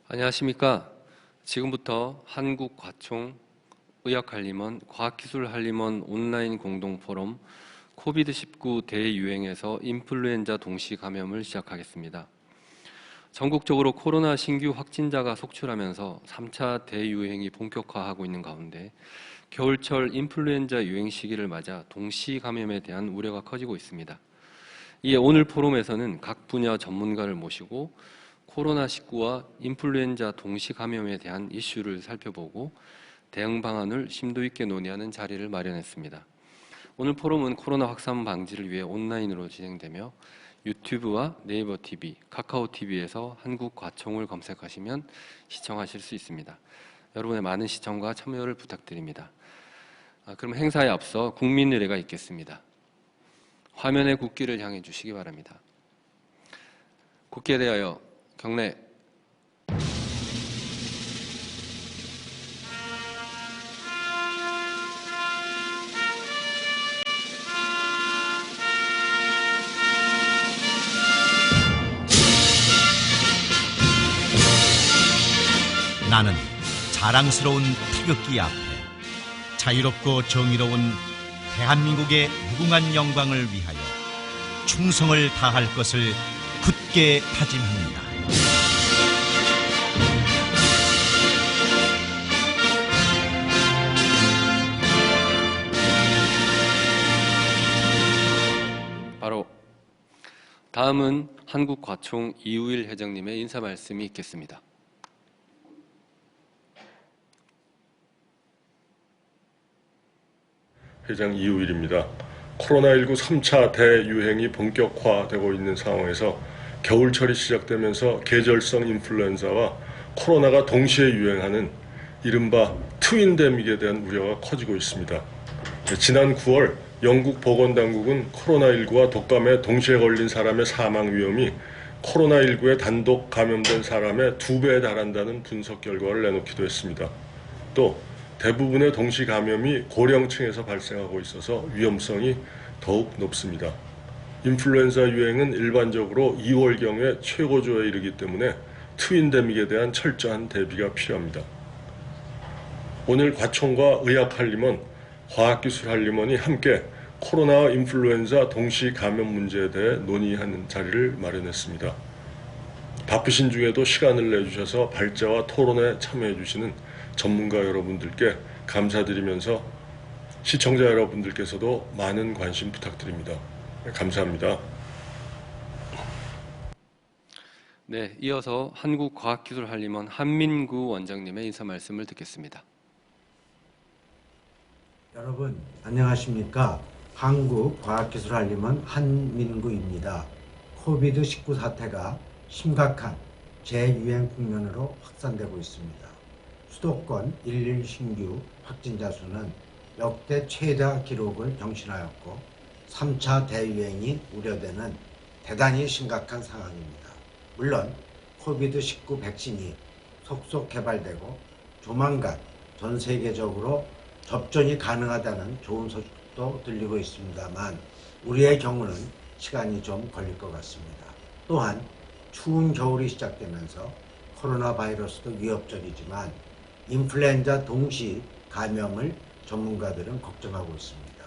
안녕하십니까. 지금부터 한국과총 의학한림원 과학기술한림원 온라인 공동포럼 코비드19 대유행에서 인플루엔자 동시감염을 시작하겠습니다. 전국적으로 코로나 신규 확진자가 속출하면서 3차 대유행이 본격화하고 있는 가운데 겨울철 인플루엔자 유행 시기를 맞아 동시감염에 대한 우려가 커지고 있습니다. 이에 오늘 포럼에서는 각 분야 전문가를 모시고 코로나19와 인플루엔자 동시 감염에 대한 이슈를 살펴보고 대응 방안을 심도 있게 논의하는 자리를 마련했습니다. 오늘 포럼은 코로나 확산 방지를 위해 온라인으로 진행되며 유튜브와 네이버 TV, 카카오 TV에서 한국과총을 검색하시면 시청하실 수 있습니다. 여러분의 많은 시청과 참여를 부탁드립니다. 그럼 행사에 앞서 국민 의례가 있겠습니다. 화면의 국기를 향해 주시기 바랍니다. 국기에 대하여 경례. 나는 자랑스러운 태극기 앞에 자유롭고 정의로운 대한민국의 무궁한 영광을 위하여 충성을 다할 것을 굳게 다짐합니다. 바로 다음은 한국과총 이우일 회장님의 인사 말씀이 있겠습니다. 회장 이우일입니다. 코로나19 3차 대유행이 본격화되고 있는 상황에서 겨울철이 시작되면서 계절성 인플루엔자와 코로나가 동시에 유행하는 이른바 트윈데믹에 대한 우려가 커지고 있습니다. 지난 9월 영국 보건당국은 코로나19와 독감에 동시에 걸린 사람의 사망 위험이 코로나19에 단독 감염된 사람의 2배에 달한다는 분석 결과를 내놓기도 했습니다. 또 대부분의 동시 감염이 고령층에서 발생하고 있어서 위험성이 더욱 높습니다. 인플루엔자 유행은 일반적으로 2월경에 최고조에 이르기 때문에 트윈데믹에 대한 철저한 대비가 필요합니다. 오늘 과총과 의학한림원, 과학기술한림원이 함께 코로나와 인플루엔자 동시 감염 문제에 대해 논의하는 자리를 마련했습니다. 바쁘신 중에도 시간을 내주셔서 발제와 토론에 참여해 주시는 전문가 여러분들께 감사드리면서 시청자 여러분들께서도 많은 관심 부탁드립니다. 감사합니다. 네, 이어서 한국과학기술한림원 한민구 원장님의 인사 말씀을 듣겠습니다. 여러분 안녕하십니까? 한국과학기술한림원 한민구입니다. 코비드19 사태가 심각한 재유행 국면으로 확산되고 있습니다. 수도권 일일 신규 확진자 수는 역대 최다 기록을 경신하였고 3차 대유행이 우려되는 대단히 심각한 상황입니다. 물론 코비드19 백신이 속속 개발되고 조만간 전 세계적으로 접종이 가능하다는 좋은 소식도 들리고 있습니다만 우리의 경우는 시간이 좀 걸릴 것 같습니다. 또한 추운 겨울이 시작되면서 코로나 바이러스도 위협적이지만 인플루엔자 동시 감염을 전문가들은 걱정하고 있습니다.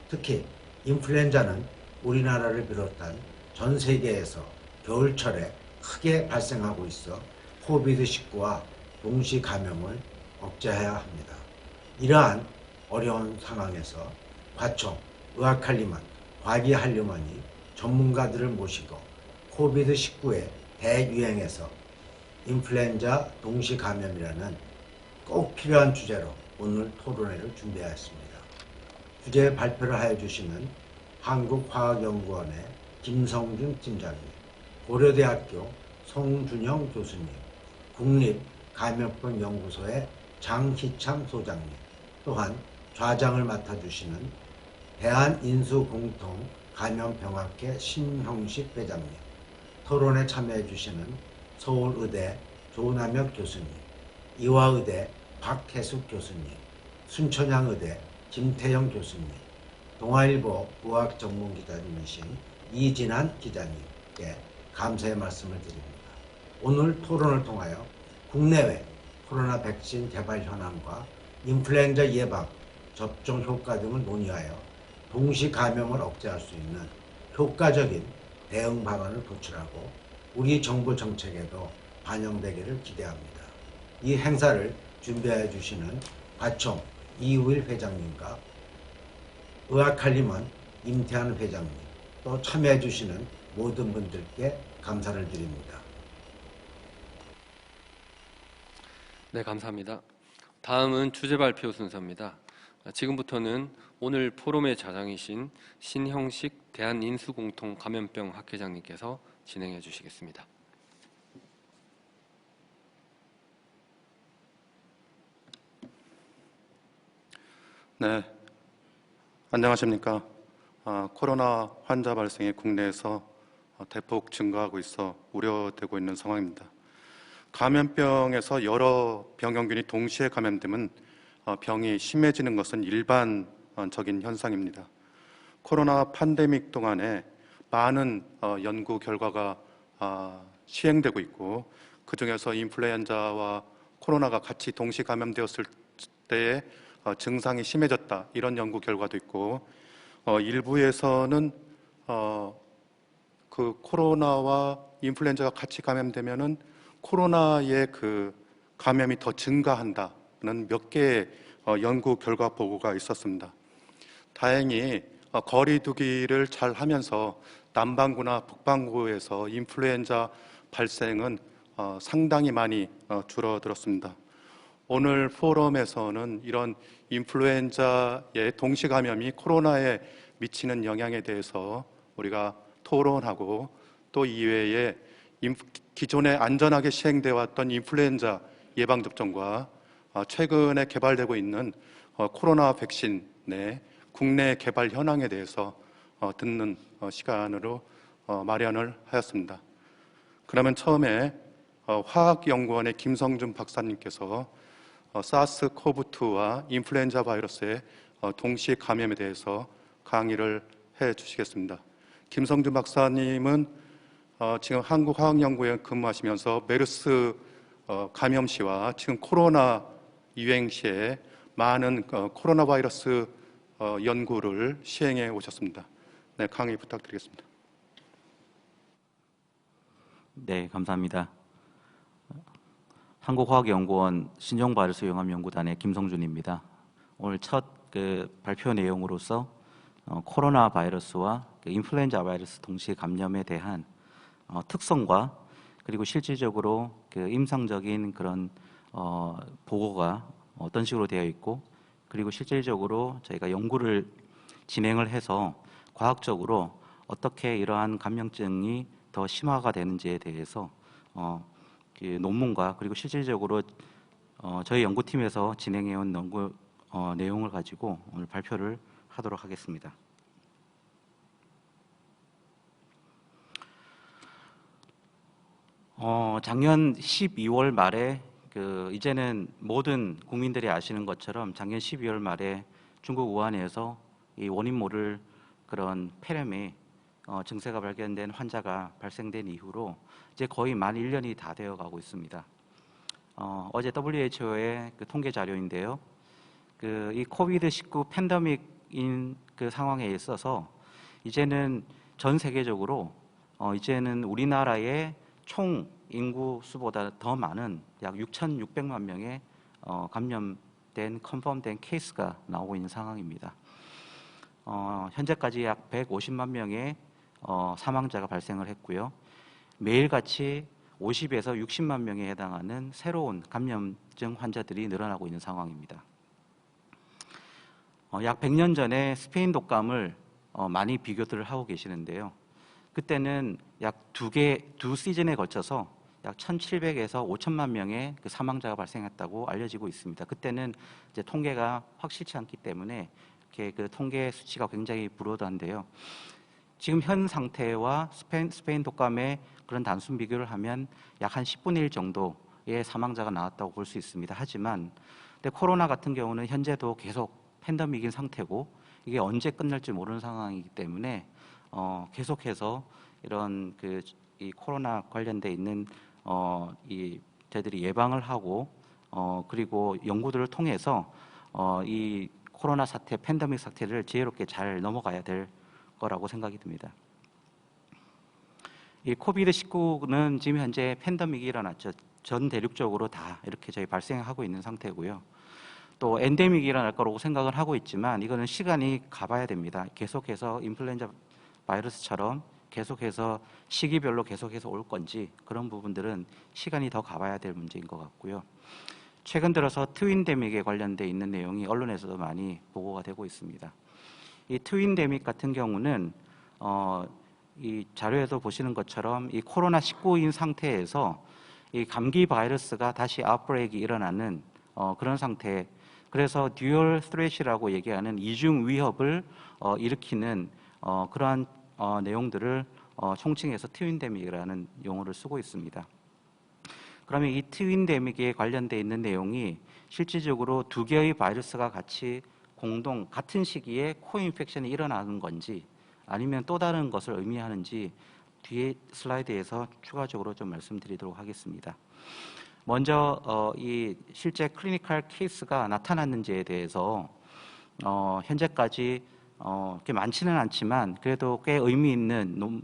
특히 인플루엔자는 우리나라를 비롯한 전 세계에서 겨울철에 크게 발생하고 있어 코비드19와 동시 감염을 억제해야 합니다. 이러한 어려운 상황에서 과총, 의학한림원, 과기한림원이 전문가들을 모시고 코비드19의 대유행에서 인플루엔자 동시 감염이라는 꼭 필요한 주제로 오늘 토론회를 준비하였습니다. 주제 발표를 하여 주시는 한국화학연구원의 김성준 팀장님, 고려대학교 송준영 교수님, 국립감염병연구소의 장희창 소장님, 또한 좌장을 맡아주시는 대한인수공통감염병학회 신형식 회장님, 토론에 참여해 주시는 서울의대 조남혁 교수님, 이화의대 박혜숙 교수님, 순천향의대 김태영 교수님, 동아일보 의학전문기자님이신 이진한 기자님께 감사의 말씀을 드립니다. 오늘 토론을 통하여 국내외 코로나 백신 개발 현황과 인플루엔자 예방, 접종 효과 등을 논의하여 동시 감염을 억제할 수 있는 효과적인 대응 방안을 도출하고 우리 정부 정책에도 반영되기를 기대합니다. 이 행사를 준비해 주시는 과총 이우일 회장님과 의학칼림원 임태한 회장님, 또 참여해 주시는 모든 분들께 감사를 드립니다. 네, 감사합니다. 다음은 주제 발표 순서입니다. 지금부터는 오늘 포럼의 자장이신 신형식 대한인수공통감염병 학회장님께서 진행해 주시겠습니다. 네, 안녕하십니까. 코로나 환자 발생이 국내에서 대폭 증가하고 있어 우려되고 있는 상황입니다. 감염병에서 여러 병원균이 동시에 감염되면 병이 심해지는 것은 일반적인 현상입니다. 코로나 팬데믹 동안에 많은 연구 결과가 시행되고 있고, 그 중에서 인플루엔자와 코로나가 같이 동시 감염되었을 때에 증상이 심해졌다, 이런 연구 결과도 있고, 일부에서는 그 코로나와 인플루엔자가 같이 감염되면은 코로나의 그 감염이 더 증가한다는 몇 개의 연구 결과 보고가 있었습니다. 다행히 거리두기를 잘 하면서 남반구나 북반구에서 인플루엔자 발생은 상당히 많이 줄어들었습니다. 오늘 포럼에서는 이런 인플루엔자의 동시 감염이 코로나에 미치는 영향에 대해서 우리가 토론하고, 또 이외에 기존에 안전하게 시행되어 왔던 인플루엔자 예방접종과 최근에 개발되고 있는 코로나 백신의 국내 개발 현황에 대해서 듣는 시간으로 마련을 하였습니다. 그러면 처음에 화학연구원의 김성준 박사님께서 사스코브2와 인플루엔자 바이러스의 동시 감염에 대해서 강의를 해 주시겠습니다. 김성준 박사님은 지금 한국화학연구원에 근무하시면서 메르스 감염 시와 지금 코로나 유행 시에 많은 코로나 바이러스 연구를 시행해 오셨습니다. 네, 강의 부탁드리겠습니다. 네, 감사합니다. 한국화학연구원 신종바이러스 용암연구단의 김성준입니다. 오늘 첫 발표 내용으로서 코로나 바이러스와 인플루엔자 바이러스 동시 감염에 대한 특성과, 그리고 실질적으로 임상적인 그런 보고가 어떤 식으로 되어 있고, 그리고 실질적으로 저희가 연구를 진행을 해서 과학적으로 어떻게 이러한 감염증이 더 심화가 되는지에 대해서 논문과, 그리고 실질적으로 저희 연구팀에서 진행해온 연구 내용을 가지고 오늘 발표를 하도록 하겠습니다. 작년 12월 말에 이제는 모든 국민들이 아시는 것처럼 작년 12월 말에 중국 우한에서 이 원인 모를 그런 폐렴의 증세가 발견된 환자가 발생된 이후로 이제 거의 만 1년이 다 되어 가고 있습니다. 어제 WHO의 통계 자료인데요. 이 코비드-19 팬데믹인 상황에 있어서 이제는 전 세계적으로 이제는 우리나라의 총 인구 수보다 더 많은 약 6,600만 명의 감염된 컨펌된 케이스가 나오고 있는 상황입니다. 현재까지 약 150만 명의 사망자가 발생을 했고요. 매일같이 50에서 60만 명에 해당하는 새로운 감염증 환자들이 늘어나고 있는 상황입니다. 약 100년 전에 스페인 독감을 많이 비교들을 하고 계시는데요. 그때는 약 두 시즌에 걸쳐서 약 1,700에서 5천만 명의 사망자가 발생했다고 알려지고 있습니다. 그때는 이제 통계가 확실치 않기 때문에 이렇게 통계 수치가 굉장히 불허한데요. 지금 현 상태와 스페인 독감의 그런 단순 비교를 하면 약 한 10분의 1 정도의 사망자가 나왔다고 볼 수 있습니다. 하지만 근데 코로나 같은 경우는 현재도 계속 팬데믹인 상태고, 이게 언제 끝날지 모르는 상황이기 때문에 계속해서 이런 이 코로나 관련돼 있는 이 저희들이 예방을 하고 그리고 연구들을 통해서 이 코로나 사태, 팬데믹 사태를 지혜롭게 잘 넘어가야 될 거라고 생각이 듭니다. 이 코비드-19는 지금 현재 팬데믹이 일어났죠. 전 대륙적으로 다 이렇게 저희 발생하고 있는 상태고요. 또 엔데믹이 일어날 거라고 생각을 하고 있지만 이거는 시간이 가봐야 됩니다. 계속해서 인플루엔자 바이러스처럼 계속해서 시기별로 계속해서 올 건지 그런 부분들은 시간이 더 가봐야 될 문제인 것 같고요. 최근 들어서 트윈데믹에 관련돼 있는 내용이 언론에서도 많이 보고가 되고 있습니다. 이 트윈데믹 같은 경우는 이 자료에도 보시는 것처럼 이 코로나19인 상태에서 이 감기 바이러스가 다시 아웃브레이크가 일어나는 그런 상태. 그래서 듀얼 스트레시라고 얘기하는 이중 위협을 일으키는 그러한 내용들을 총칭해서 트윈데믹이라는 용어를 쓰고 있습니다. 그러면 이 트윈데믹에 관련돼 있는 내용이 실질적으로 두 개의 바이러스가 같이 같은 시기에 코인펙션이 일어나는 건지 아니면 또 다른 것을 의미하는지 뒤에 슬라이드에서 추가적으로 좀 말씀드리도록 하겠습니다. 먼저 이 실제 클리니컬 케이스가 나타났는지에 대해서 현재까지 그렇게 많지는 않지만 그래도 꽤 의미 있는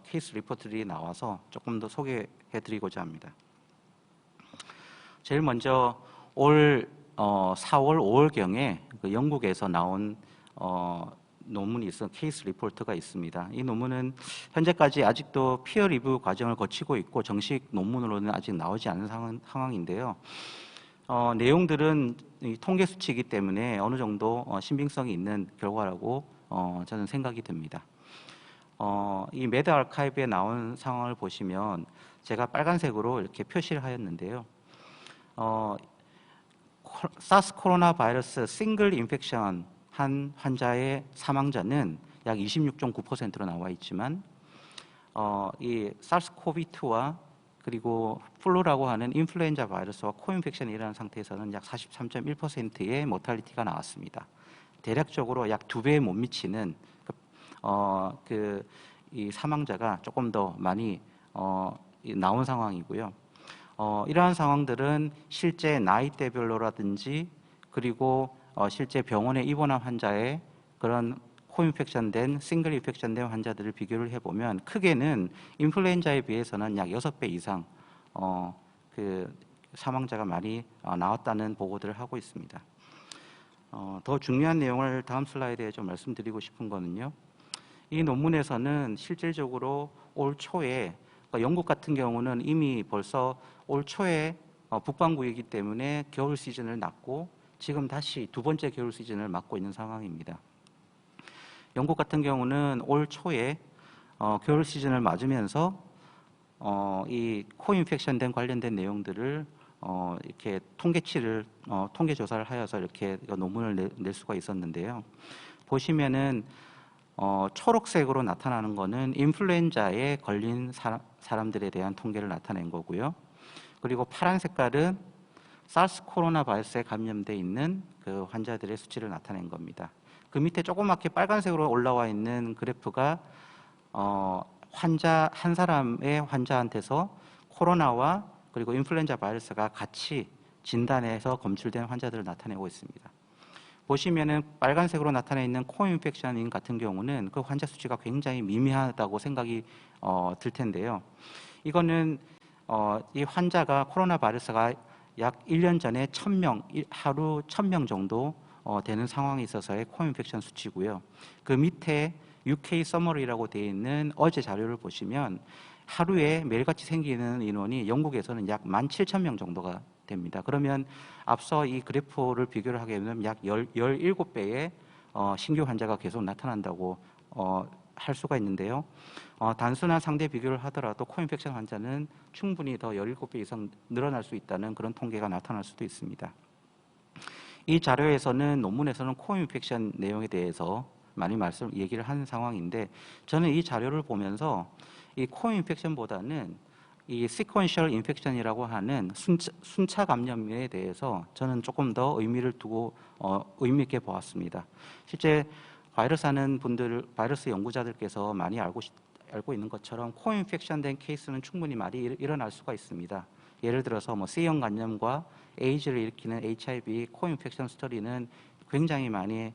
케이스 리포트들이 나와서 조금 더 소개해드리고자 합니다. 제일 먼저 올 4월, 5월경에 그 영국에서 나온 논문이 케이스 리포트가 있습니다. 이 논문은 현재까지 아직도 피어 리뷰 과정을 거치고 있고 정식 논문으로는 아직 나오지 않은 상황인데요. 내용들은 통계 수치이기 때문에 어느 정도 신빙성이 있는 결과라고 저는 생각이 듭니다. 이 매드 아카이브에 나온 상황을 보시면 제가 빨간색으로 이렇게 표시를 하였는데요. 사스 코로나 바이러스 싱글 인펙션 한 환자의 사망자는 약 26.9%로 나와 있지만 이 사르스코비2와 그리고 플루라고 하는 인플루엔자 바이러스와 코인펙션이 일어난 상태에서는 약 43.1%의 모탈리티가 나왔습니다. 대략적으로 약 2배에 못 미치는 이 사망자가 조금 더 많이 나온 상황이고요. 이러한 상황들은 실제 나이대별로라든지 그리고 실제 병원에 입원한 환자의 그런 코인펙션된 싱글 인펙션된 환자들을 비교를 해보면 크게는 인플루엔자에 비해서는 약 6배 이상 그 사망자가 많이 나왔다는 보고들을 하고 있습니다. 더 중요한 내용을 다음 슬라이드에 좀 말씀드리고 싶은 거는요. 이 논문에서는 실질적으로 올 초에 영국 같은 경우는 이미 벌써 올 초에 북반구이기 때문에 겨울 시즌을 맞고 지금 다시 두 번째 겨울 시즌을 맞고 있는 상황입니다. 영국 같은 경우는 올 초에 겨울 시즌을 맞으면서 이 코인펙션된 관련된 내용들을 이렇게 통계 조사를 하여서 이렇게 논문을 낼 수가 있었는데요. 보시면은 초록색으로 나타나는 거는 인플루엔자에 걸린 사람들에 대한 통계를 나타낸 거고요. 그리고 파란 색깔은 사스 코로나 바이러스에 감염돼 있는 그 환자들의 수치를 나타낸 겁니다. 그 밑에 조그맣게 빨간색으로 올라와 있는 그래프가 환자 한 사람의 환자한테서 코로나와 그리고 인플루엔자 바이러스가 같이 진단해서 검출된 환자들을 나타내고 있습니다. 보시면은 빨간색으로 나타나 있는 코인펙션인 같은 경우는 그 환자 수치가 굉장히 미미하다고 생각이 들 텐데요. 이거는 이 환자가 코로나 바이러스가 약 1년 전에 1000명, 하루 1000명 정도 되는 상황에 있어서의 코인펙션 수치고요. 그 밑에 UK 서머리라고 되어 있는 어제 자료를 보시면 하루에 매일같이 생기는 인원이 영국에서는 약 17,000명 정도가 됩니다. 그러면 앞서 이 그래프를 비교를 하게 되면 약 17배의 신규 환자가 계속 나타난다고 할 수가 있는데요. 단순한 상대 비교를 하더라도 코인펙션 환자는 충분히 더 17배 이상 늘어날 수 있다는 그런 통계가 나타날 수도 있습니다. 이 자료에서는 논문에서는 코인펙션 내용에 대해서 많이 얘기를 하는 상황인데 저는 이 자료를 보면서 이 코인펙션보다는 이 시퀀셜 인펙션이라고 하는 순차 감염에 대해서 저는 조금 더 의미를 두고 의미 있게 보았습니다. 실제 바이러스 하는 분들, 바이러스 연구자들께서 많이 알고 있는 것처럼 코인펙션된 케이스는 충분히 많이 일어날 수가 있습니다. 예를 들어서 뭐 C형 간염과 에이즈를 일으키는 HIV 코인펙션 스토리는 굉장히 많이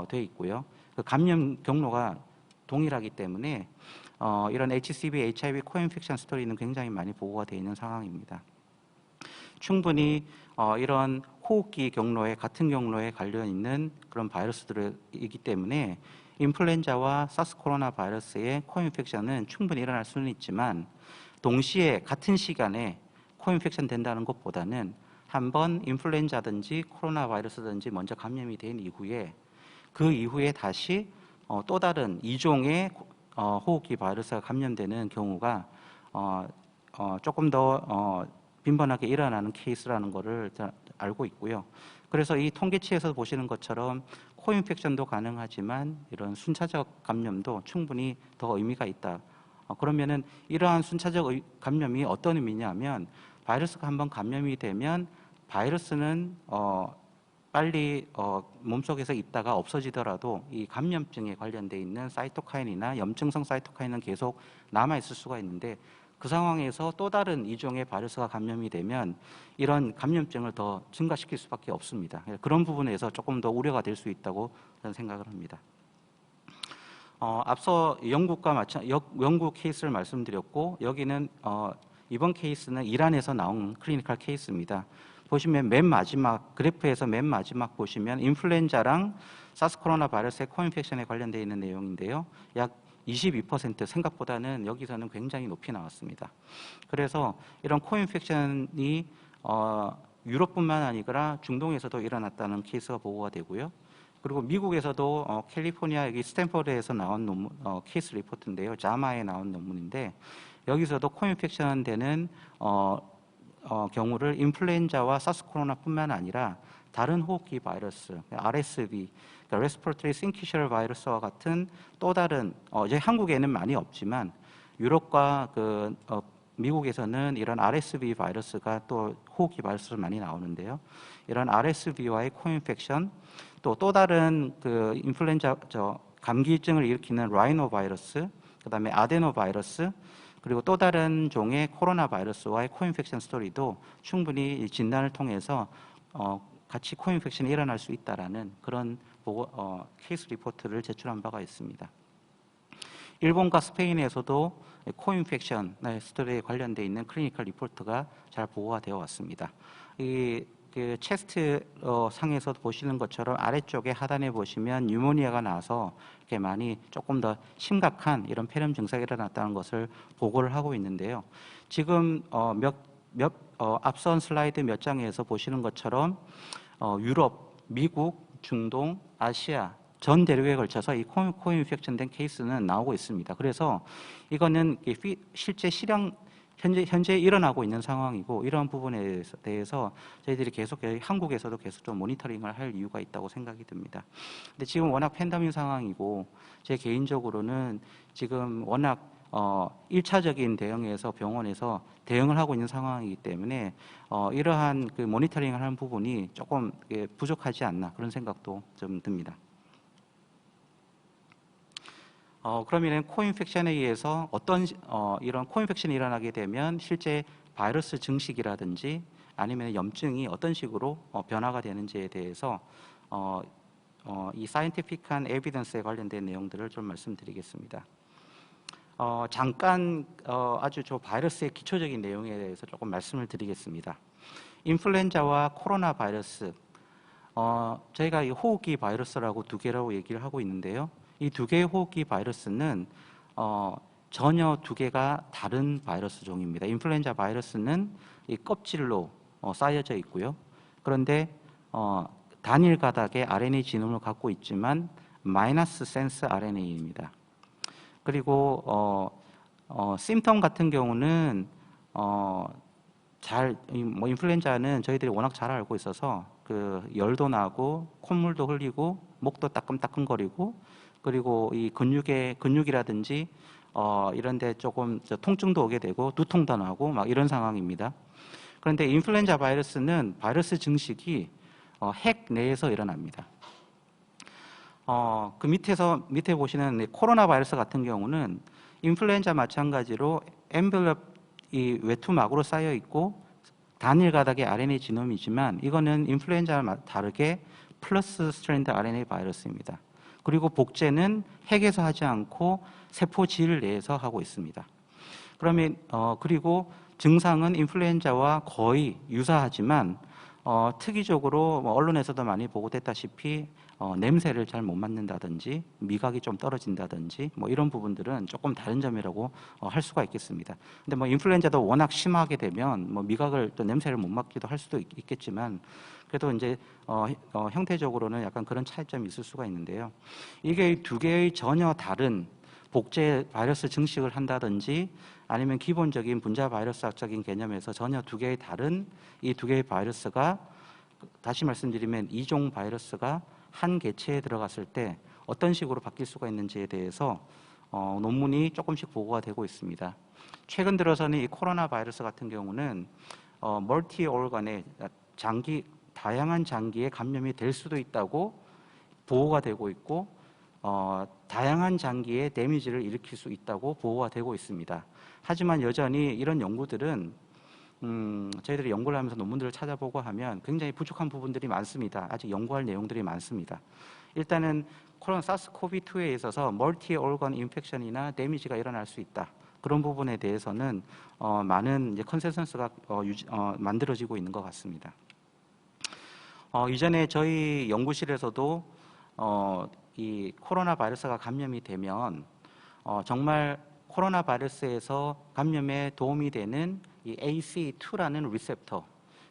돼 있고요. 그 감염 경로가 동일하기 때문에 이런 HCV, HIV 코인펙션 스토리는 굉장히 많이 보고가 되어 있는 상황입니다. 충분히 이런 호흡기 경로에 같은 경로에 관련 있는 그런 바이러스들이기 때문에 인플루엔자와 사스 코로나 바이러스의 코인펙션은 충분히 일어날 수는 있지만 동시에 같은 시간에 코인펙션 된다는 것보다는 한번 인플루엔자든지 코로나 바이러스든지 먼저 감염이 된 이후에 그 이후에 다시 또 다른 이종의 호흡기 바이러스가 감염되는 경우가 조금 더 빈번하게 일어나는 케이스라는 것을 알고 있고요. 그래서 이 통계치에서 보시는 것처럼 코인펙션도 가능하지만 이런 순차적 감염도 충분히 더 의미가 있다. 그러면은 이러한 순차적 감염이 어떤 의미냐면 바이러스가 한번 감염이 되면 바이러스는 빨리 몸속에서 있다가 없어지더라도 이 감염증에 관련돼 있는 사이토카인이나 염증성 사이토카인은 계속 남아 있을 수가 있는데 그 상황에서 또 다른 이종의 바이러스가 감염이 되면 이런 감염증을 더 증가시킬 수밖에 없습니다. 그런 부분에서 조금 더 우려가 될 수 있다고 저는 생각을 합니다. 앞서 영국 케이스를 말씀드렸고 여기는 이번 케이스는 이란에서 나온 클리니컬 케이스입니다. 보시면 맨 마지막 그래프에서 맨 마지막 보시면 인플루엔자랑 사스 코로나 바이러스의 코인펙션에 관련되어 있는 내용인데요. 약 22% 생각보다는 여기서는 굉장히 높이 나왔습니다. 그래서 이런 코인펙션이 유럽뿐만 아니라 중동에서도 일어났다는 케이스가 보고가 되고요. 그리고 미국에서도 캘리포니아 여기 스탠퍼드에서 나온 논문, 케이스 리포트인데요. 자마에 나온 논문인데 여기서도 코인펙션 되는 경우를 인플루엔자와 사스 코로나뿐만 아니라 다른 호흡기 바이러스, RSV, 그러니까 Respiratory Syncytial Virus와 같은 또 다른 이제 한국에는 많이 없지만 유럽과 미국에서는 이런 RSV 바이러스가 또 호흡기 바이러스로 많이 나오는데요. 이런 RSV와의 코인펙션 또 다른 인플루엔자 감기증을 일으키는 라이노 바이러스, 그다음에 아데노 바이러스 그리고 또 다른 종의 코로나 바이러스와의 코인펙션 스토리도 충분히 진단을 통해서 같이 코인펙션이 일어날 수 있다라는 그런 케이스 리포트를 제출한 바가 있습니다. 일본과 스페인에서도 코인펙션 스토리에 관련되어 있는 클리니컬 리포트가 잘 보고가 되어 왔습니다. 그 체스트 상에서 보시는 것처럼 아래쪽에 하단에 보시면 뉴모니아가 나서 이렇게 많이 조금 더 심각한 이런 폐렴 증상이 일어났다는 것을 보고를 하고 있는데요. 지금 앞선 슬라이드 몇 장에서 보시는 것처럼 유럽, 미국, 중동, 아시아 전 대륙에 걸쳐서 이 코인펙션된 케이스는 나오고 있습니다. 그래서 이거는 실제 현재 일어나고 있는 상황이고 이러한 부분에 대해서 저희들이 계속 한국에서도 계속 좀 모니터링을 할 이유가 있다고 생각이 듭니다. 근데 지금 워낙 팬데믹 상황이고 제 개인적으로는 지금 워낙 1차적인 대응에서 병원에서 대응을 하고 있는 상황이기 때문에 이러한 그 모니터링을 하는 부분이 조금 부족하지 않나 그런 생각도 좀 듭니다. 그러면 코인펙션에 의해서 이런 코인펙션이 일어나게 되면 실제 바이러스 증식이라든지 아니면 염증이 어떤 식으로 변화가 되는지에 대해서 이 사이언티픽한 에비던스에 관련된 내용들을 좀 말씀드리겠습니다. 잠깐 아주 바이러스의 기초적인 내용에 대해서 조금 말씀을 드리겠습니다. 인플루엔자와 코로나 바이러스, 저희가 이 호흡기 바이러스라고 두 개라고 얘기를 하고 있는데요. 이 두 개의 호흡기 바이러스는 전혀 두 개가 다른 바이러스 종입니다. 인플루엔자 바이러스는 이 껍질로 쌓여져 있고요. 그런데 단일 가닥의 RNA 지놈을 갖고 있지만 마이너스 센스 RNA입니다. 그리고 심텀 같은 경우는 인플루엔자는 저희들이 워낙 잘 알고 있어서 열도 나고 콧물도 흘리고 목도 따끔따끔거리고 그리고 이 근육이라든지 이런데 조금 통증도 오게 되고 두통도 나고 막 이런 상황입니다. 그런데 인플루엔자 바이러스는 바이러스 증식이 핵 내에서 일어납니다. 밑에 보시는 코로나 바이러스 같은 경우는 인플루엔자 마찬가지로 엔벨롭 이 외투막으로 쌓여 있고 단일 가닥의 RNA 지놈이지만 이거는 인플루엔자와 다르게 플러스 스트랜드 RNA 바이러스입니다. 그리고 복제는 핵에서 하지 않고 세포질 내에서 하고 있습니다. 그러면 그리고 증상은 인플루엔자와 거의 유사하지만 특이적으로 언론에서도 많이 보고됐다시피 냄새를 잘 못 맡는다든지 미각이 좀 떨어진다든지 이런 부분들은 조금 다른 점이라고 할 수가 있겠습니다. 근데 인플루엔자도 워낙 심하게 되면 미각을 또 냄새를 못 맡기도 할 수도 있겠지만 그래도 이제 형태적으로는 약간 그런 차이점이 있을 수가 있는데요. 이게 두 개의 전혀 다른 복제 바이러스 증식을 한다든지 아니면 기본적인 분자 바이러스학적인 개념에서 전혀 두 개의 다른 이 두 개의 바이러스가 다시 말씀드리면 이종 바이러스가 한 개체에 들어갔을 때 어떤 식으로 바뀔 수가 있는지에 대해서 논문이 조금씩 보고가 되고 있습니다. 최근 들어서는 이 코로나 바이러스 같은 경우는 멀티 organ의 다양한 장기에 감염이 될 수도 있다고 보고가 되고 있고 다양한 장기에 데미지를 일으킬 수 있다고 보고가 되고 있습니다. 하지만 여전히 이런 연구들은 저희들이 연구를 하면서 논문들을 찾아보고 하면 굉장히 부족한 부분들이 많습니다. 아직 연구할 내용들이 많습니다. 일단은 코로나 사스코비2에 있어서 멀티 organ 인펙션이나 데미지가 일어날 수 있다. 그런 부분에 대해서는 많은 이제 컨센서스가 만들어지고 있는 것 같습니다. 이전에 저희 연구실에서도 이 코로나 바이러스가 감염이 되면 정말 코로나 바이러스에서 감염에 도움이 되는 이 ACE2라는 리셉터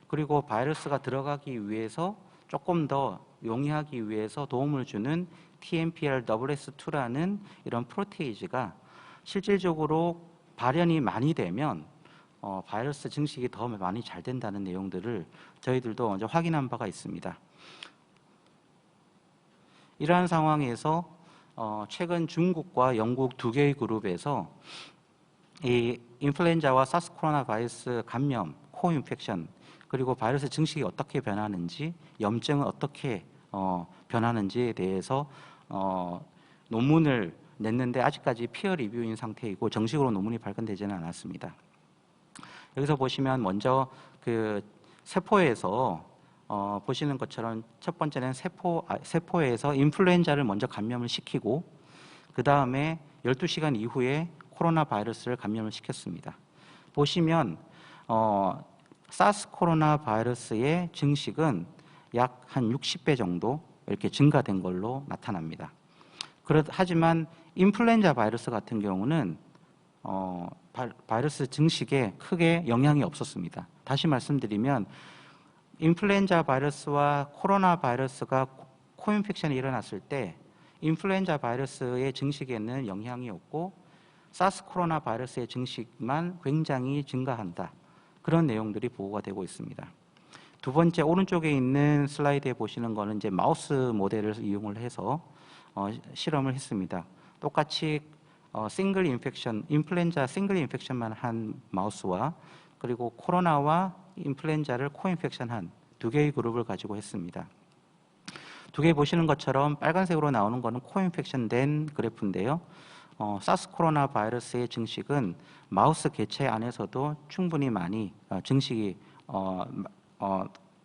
그리고 바이러스가 들어가기 위해서 조금 더 용이하기 위해서 도움을 주는 TMPRSS2라는 이런 프로테이즈가 실질적으로 발현이 많이 되면 바이러스 증식이 더 많이 잘 된다는 내용들을 저희들도 이제 확인한 바가 있습니다. 이러한 상황에서 최근 중국과 영국 두 개의 그룹에서 이 인플루엔자와 사스 코로나 바이러스 감염, 코인펙션 그리고 바이러스 증식이 어떻게 변하는지, 염증은 어떻게 변하는지에 대해서 논문을 냈는데 아직까지 피어 리뷰인 상태이고 정식으로 논문이 발간되지는 않았습니다. 여기서 보시면 먼저 그 세포에서 보시는 것처럼 첫 번째는 세포에서 인플루엔자를 먼저 감염을 시키고 그 다음에 12시간 이후에 코로나 바이러스를 감염을 시켰습니다. 보시면 사스 코로나 바이러스의 증식은 약 한 60배 정도 이렇게 증가된 걸로 나타납니다. 하지만 인플루엔자 바이러스 같은 경우는 바이러스 증식에 크게 영향이 없었습니다. 다시 말씀드리면 인플루엔자 바이러스와 코로나 바이러스가 코인펙션이 일어났을 때 인플루엔자 바이러스의 증식에는 영향이 없고 사스 코로나 바이러스의 증식만 굉장히 증가한다. 그런 내용들이 보고가 되고 있습니다. 두 번째 오른쪽에 있는 슬라이드에 보시는 거는 이제 마우스 모델을 이용을 해서 실험을 했습니다. 똑같이 싱글 인펙션, 인플루엔자 싱글 인펙션만 한 마우스와 그리고 코로나와 인플루엔자를 코인펙션한 두 개의 그룹을 가지고 했습니다. 두 개 보시는 것처럼 빨간색으로 나오는 것은 코인펙션된 그래프인데요. 사스 코로나 바이러스의 증식은 마우스 개체 안에서도 충분히 많이 증식이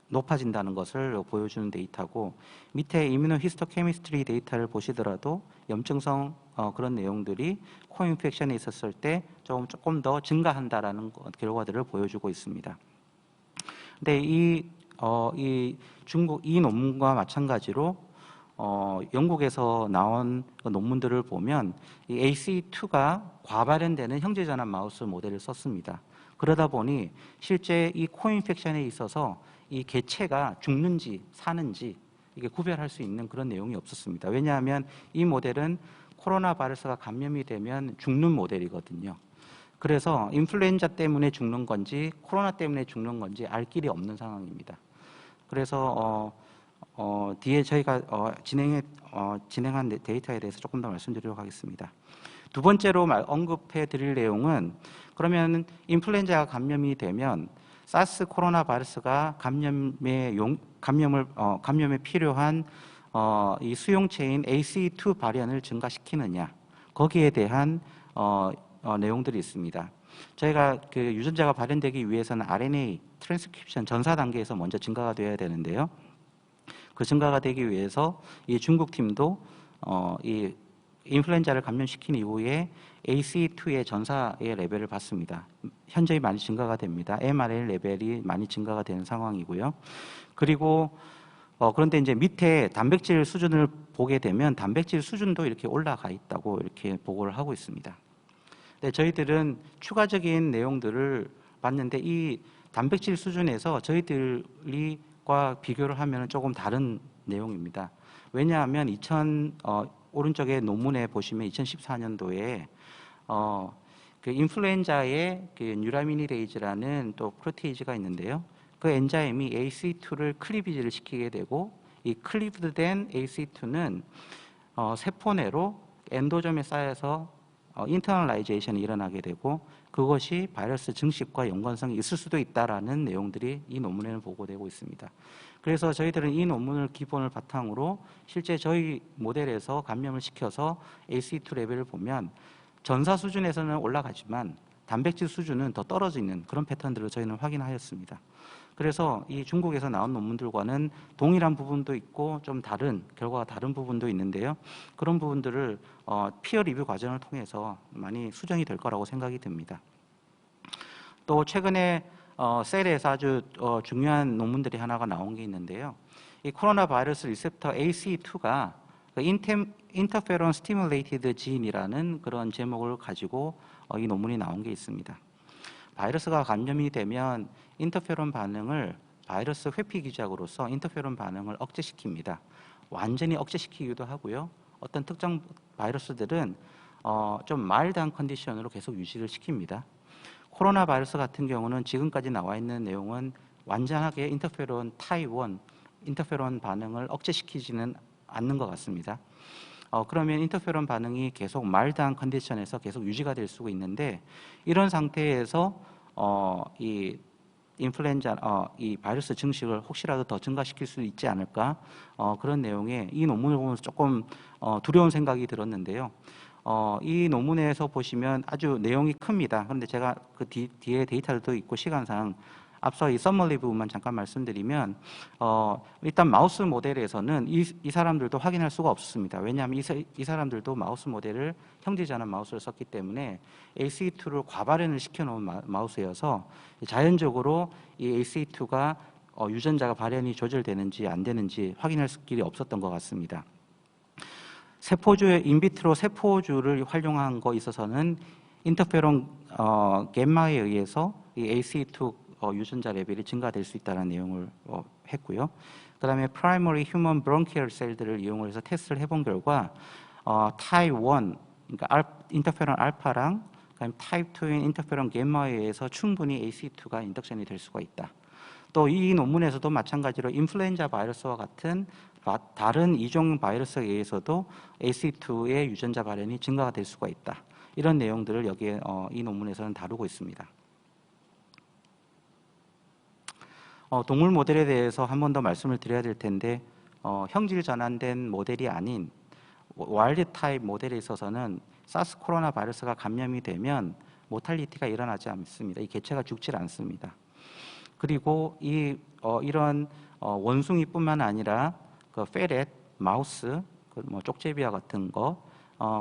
높아진다는 것을 보여주는 데이터고 밑에 이뮤노히스토케미스트리 데이터를 보시더라도 염증성 그런 내용들이 코인펙션에 있었을 때 조금 더 증가한다라는 결과들을 보여주고 있습니다. 근데 이 논문과 마찬가지로 영국에서 나온 논문들을 보면 이 ACE2가 과발현되는 형제전환 마우스 모델을 썼습니다. 그러다 보니 실제 이 코인펙션에 있어서 이 개체가 죽는지 사는지 이게 구별할 수 있는 그런 내용이 없었습니다. 왜냐하면 이 모델은 코로나 바이러스가 감염이 되면 죽는 모델이거든요. 그래서 인플루엔자 때문에 죽는 건지 코로나 때문에 죽는 건지 알 길이 없는 상황입니다. 그래서 뒤에 저희가 진행한 데이터에 대해서 조금 더 말씀드리도록 하겠습니다. 두 번째로 언급해 드릴 내용은 그러면 인플루엔자가 감염이 되면 사스 코로나 바이러스가 감염에 필요한 이 수용체인 ACE2 발현을 증가시키느냐 거기에 대한 내용들이 있습니다. 저희가 그 유전자가 발현되기 위해서는 RNA 트랜스크립션 전사 단계에서 먼저 증가가 되어야 되는데요. 그 증가가 되기 위해서 이 중국 팀도 이 인플루엔자를 감염시킨 이후에 ACE2의 전사의 레벨을 봤습니다. 현저히 많이 증가가 됩니다. mRNA 레벨이 많이 증가가 되는 상황이고요. 그리고 그런데 이제 밑에 단백질 수준을 보게 되면 단백질 수준도 이렇게 올라가 있다고 이렇게 보고를 하고 있습니다. 네, 저희들은 추가적인 내용들을 봤는데 이 단백질 수준에서 저희들과 비교를 하면 조금 다른 내용입니다. 왜냐하면 오른쪽에 논문에 보시면 2014년도에 그 인플루엔자의 그 뉴라미니레이즈라는 또 프로테이즈가 있는데요. 그 엔자임이 ACE2를 클리비지를 시키게 되고 이 클리브드된 ACE2는 세포 내로 엔도점에 쌓여서 인터널라이제이션이 일어나게 되고 그것이 바이러스 증식과 연관성이 있을 수도 있다라는 내용들이 이 논문에는 보고되고 있습니다. 그래서 저희들은 이 논문을 기본을 바탕으로 실제 저희 모델에서 감염을 시켜서 ACE2 레벨을 보면 전사 수준에서는 올라가지만 단백질 수준은 더 떨어지는 그런 패턴들을 저희는 확인하였습니다. 그래서 이 중국에서 나온 논문들과는 동일한 부분도 있고 좀 다른 결과가 다른 부분도 있는데요. 그런 부분들을 피어 리뷰 과정을 통해서 많이 수정이 될 거라고 생각이 듭니다. 또 최근에 셀에서 아주 중요한 논문들이 하나가 나온 게 있는데요. 이 코로나 바이러스 리셉터 ACE2가 인터페론 스티뮬레이티드 진이라는 그런 제목을 가지고 이 논문이 나온 게 있습니다. 바이러스가 감염이 되면 인터페론 반응을 바이러스 회피 기작으로서 인터페론 반응을 억제시킵니다. 완전히 억제시키기도 하고요. 어떤 특정 바이러스들은 좀 마일드한 컨디션으로 계속 유지를 시킵니다. 코로나 바이러스 같은 경우는 지금까지 나와 있는 내용은 완전하게 인터페론 타입 1, 인터페론 반응을 억제시키지는 않는 것 같습니다. 그러면 인터페론 반응이 계속 마일드한 컨디션에서 계속 유지가 될 수가 있는데 이런 상태에서 이 인플루엔자 이 바이러스 증식을 혹시라도 더 증가시킬 수 있지 않을까 그런 내용의 이 논문을 보면서 조금 두려운 생각이 들었는데요. 이 논문에서 보시면 아주 내용이 큽니다. 그런데 제가 그 뒤에 데이터도 있고 시간상 앞서 이 서머리 부분만 잠깐 말씀드리면 일단 마우스 모델에서는 이 사람들도 확인할 수가 없습니다. 왜냐하면 이 사람들도 마우스 모델을 형제자는 마우스를 썼기 때문에 ACE2를 과발현을 시켜놓은 마우스여서 자연적으로 이 ACE2가 유전자가 발현이 조절되는지 안 되는지 확인할 길이 없었던 것 같습니다. 세포주의 인비트로 세포주를 활용한 거 있어서는 인터페론 겜마에 의해서 이 ACE2 유전자 레벨이 증가될 수 있다는 내용을 했고요. 그다음에 프라이머리 휴먼 브론키얼 셀들을 이용을 해서 테스트를 해본 결과 타입 1, 그러니까 인터페론 알파랑 그다음에 타입 2인 인터페론 겜마에 의해서 충분히 ACE2가 인덕션이 될 수가 있다. 또 이 논문에서도 마찬가지로 인플루엔자 바이러스와 같은 다른 이종 바이러스에 의해서도 ACE2의 유전자 발현이 증가가 될 수가 있다. 이런 내용들을 여기에 이 논문에서는 다루고 있습니다. 동물 모델에 대해서 한 번 더 말씀을 드려야 될 텐데 형질 전환된 모델이 아닌 와일드 타입 모델에 있어서는 사스 코로나 바이러스가 감염이 되면 모탈리티가 일어나지 않습니다. 이 개체가 죽질 않습니다. 그리고 이런 원숭이뿐만 아니라 그 페렛, 마우스, 뭐 쪽제비와 같은 거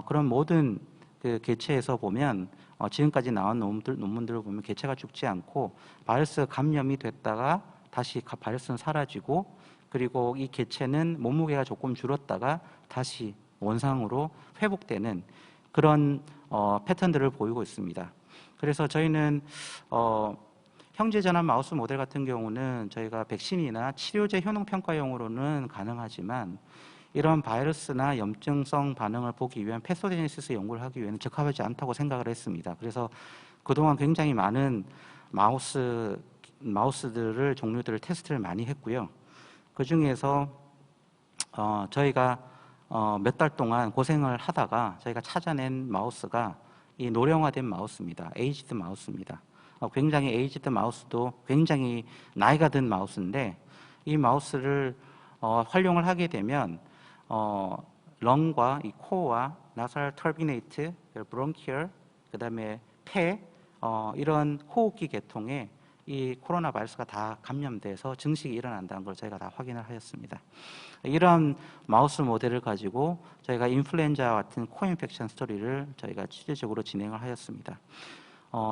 그런 모든 그 개체에서 보면 지금까지 나온 논문들을 보면 개체가 죽지 않고 바이러스 감염이 됐다가 다시 바이러스는 사라지고 그리고 이 개체는 몸무게가 조금 줄었다가 다시 원상으로 회복되는 그런 패턴들을 보이고 있습니다. 그래서 저희는 형제전환 마우스 모델 같은 경우는 저희가 백신이나 치료제 효능 평가용으로는 가능하지만 이런 바이러스나 염증성 반응을 보기 위한 패소제네시스 연구를 하기 위해는 적합하지 않다고 생각을 했습니다. 그래서 그동안 굉장히 많은 마우스들을 종류들을 테스트를 많이 했고요. 그 중에서 저희가 몇 달 동안 고생을 하다가 저희가 찾아낸 마우스가 이 노령화된 마우스입니다. 에이지드 마우스입니다. 굉장히 에이지드 마우스도 굉장히 나이가 든 마우스인데 이 마우스를 활용을 하게 되면 렁과 이 코어와 나살 터비네이트, 브론키얼, 그다음에 폐 이런 호흡기 계통에 이 코로나 바이러스가 다 감염돼서 증식이 일어난다는 걸 저희가 다 확인을 하였습니다. 이런 마우스 모델을 가지고 저희가 인플루엔자와 같은 코인펙션 스토리를 저희가 취재적으로 진행을 하였습니다.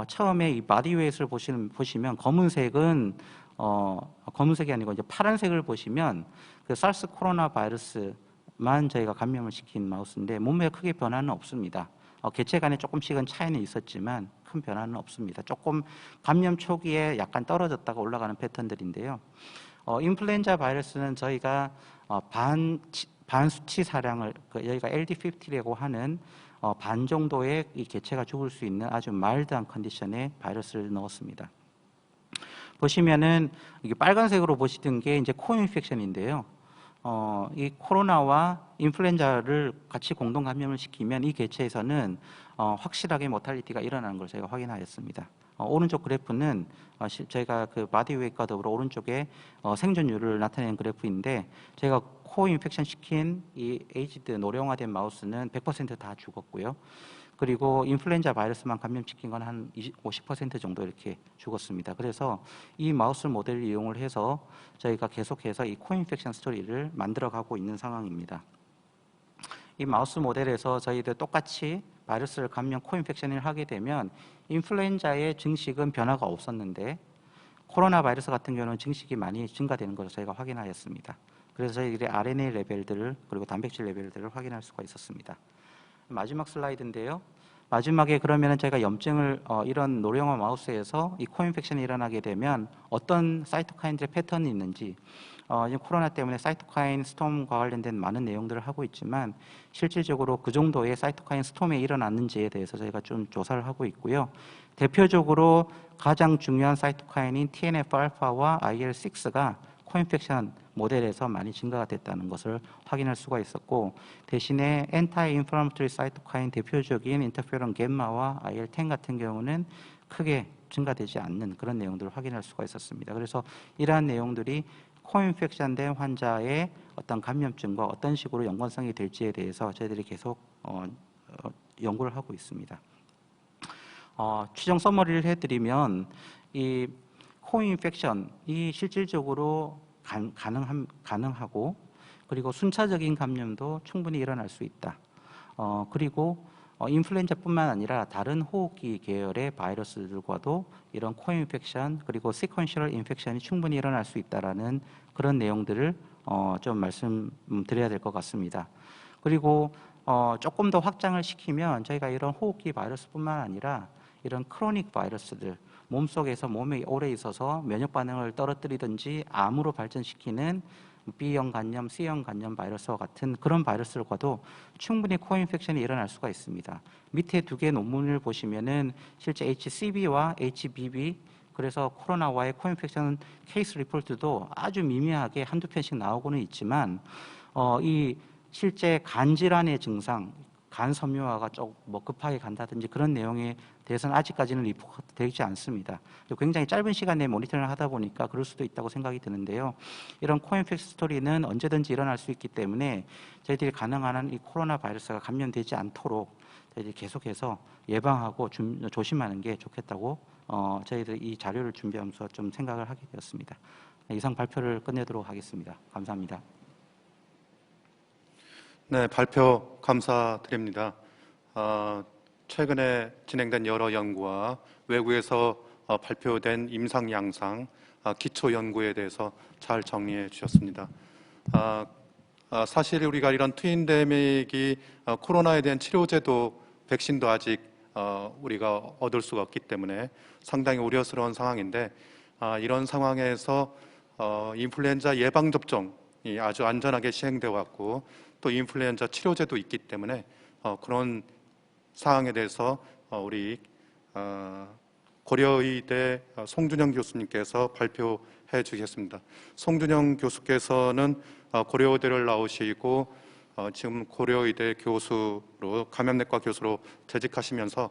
처음에 이 바디웨이트를 보시면 검은색은 검은색이 아니고 이제 파란색을 보시면 그 사르스 코로나 바이러스만 저희가 감염을 시킨 마우스인데 몸에 크게 변화는 없습니다. 개체 간에 조금씩은 차이는 있었지만 큰 변화는 없습니다. 조금 감염 초기에 약간 떨어졌다가 올라가는 패턴들인데요. 인플루엔자 바이러스는 저희가 반수치 사량을 여기가 LD50라고 하는 반 정도의 이 개체가 죽을 수 있는 아주 마일드한 컨디션의 바이러스를 넣었습니다. 보시면은 이게 빨간색으로 보시던 게 이제 코인펙션인데요. 이 코로나와 인플루엔자를 같이 공동 감염을 시키면 이 개체에서는 확실하게 모탈리티가 일어나는 걸 저희가 확인하였습니다. 오른쪽 그래프는 저희가 그 바디웨이트과 더불어 오른쪽에 생존율을 나타내는 그래프인데 저희가 코인펙션 시킨 이 에이지드 노령화된 마우스는 100% 다 죽었고요. 그리고 인플루엔자 바이러스만 감염시킨 건 한 50% 정도 이렇게 죽었습니다. 그래서 이 마우스 모델을 이용을 해서 저희가 계속해서 이 코인펙션 스토리를 만들어가고 있는 상황입니다. 이 마우스 모델에서 저희들 똑같이 바이러스를 감염 코인펙션을 하게 되면 인플루엔자의 증식은 변화가 없었는데 코로나 바이러스 같은 경우는 증식이 많이 증가되는 것을 저희가 확인하였습니다. 그래서 저희들이 RNA 레벨들을 그리고 단백질 레벨들을 확인할 수가 있었습니다. 마지막 슬라이드인데요. 마지막에 그러면은 저희가 염증을 이런 노령화 마우스에서 이 코인펙션이 일어나게 되면 어떤 사이토카인들의 패턴이 있는지 지금 코로나 때문에 사이토카인 스톰과 관련된 많은 내용들을 하고 있지만 실질적으로 그 정도의 사이토카인 스톰이 일어났는지에 대해서 저희가 좀 조사를 하고 있고요. 대표적으로 가장 중요한 사이토카인인 TNF-알파와 IL-6가 코인펙션 모델에서 많이 증가가 됐다는 것을 확인할 수가 있었고 대신에 엔타이 인플라마토리 사이토카인 대표적인 인터페론 겜마와 IL-10 같은 경우는 크게 증가되지 않는 그런 내용들을 확인할 수가 있었습니다. 그래서 이러한 내용들이 코인펙션된 환자의 어떤 감염증과 어떤 식으로 연관성이 될지에 대해서 저희들이 계속 연구를 하고 있습니다. 추정 서머리를 해드리면 이 코인펙션이 실질적으로 가능하고 그리고 순차적인 감염도 충분히 일어날 수 있다. 그리고 인플루엔자뿐만 아니라 다른 호흡기 계열의 바이러스들과도 이런 코인펙션 그리고 시퀀셜 인펙션이 충분히 일어날 수 있다라는 그런 내용들을 좀 말씀드려야 될 것 같습니다. 그리고 조금 더 확장을 시키면 저희가 이런 호흡기 바이러스뿐만 아니라 이런 크로닉 바이러스들 몸속에서 몸에 오래 있어서 면역 반응을 떨어뜨리든지 암으로 발전시키는 B형 간염, C형 간염 바이러스와 같은 그런 바이러스들과도 충분히 코인펙션이 일어날 수가 있습니다. 밑에 두 개 논문을 보시면은 실제 HCV와 HBV 그래서 코로나와의 코인펙션 케이스 리포트도 아주 미미하게 한두 편씩 나오고는 있지만 이 실제 간 질환의 증상 간 섬유화가 뭐 급하게 간다든지 그런 내용에 대해서는 아직까지는 리포트 되지 않습니다. 굉장히 짧은 시간 내에 모니터링을 하다 보니까 그럴 수도 있다고 생각이 드는데요. 이런 코인펙션 스토리는 언제든지 일어날 수 있기 때문에 저희들이 가능한 한 이 코로나 바이러스가 감염되지 않도록 저희들이 계속해서 예방하고 조심하는 게 좋겠다고 저희들이 이 자료를 준비하면서 좀 생각을 하게 되었습니다. 이상 발표를 끝내도록 하겠습니다. 감사합니다. 네, 발표 감사드립니다. 최근에 진행된 여러 연구와 외국에서 발표된 임상 양상, 기초 연구에 대해서 잘 정리해 주셨습니다. 사실 우리가 이런 트윈데믹이 코로나에 대한 치료제도 백신도 아직 우리가 얻을 수가 없기 때문에 상당히 우려스러운 상황인데 이런 상황에서 인플루엔자 예방 접종이 아주 안전하게 시행되어 왔고 또 인플루엔자 치료제도 있기 때문에 그런 사항에 대해서 우리 고려의대 송준영 교수님께서 발표해 주시겠습니다. 송준영 교수께서는 고려의대를 나오시고 지금 고려의대 교수로 감염내과 교수로 재직하시면서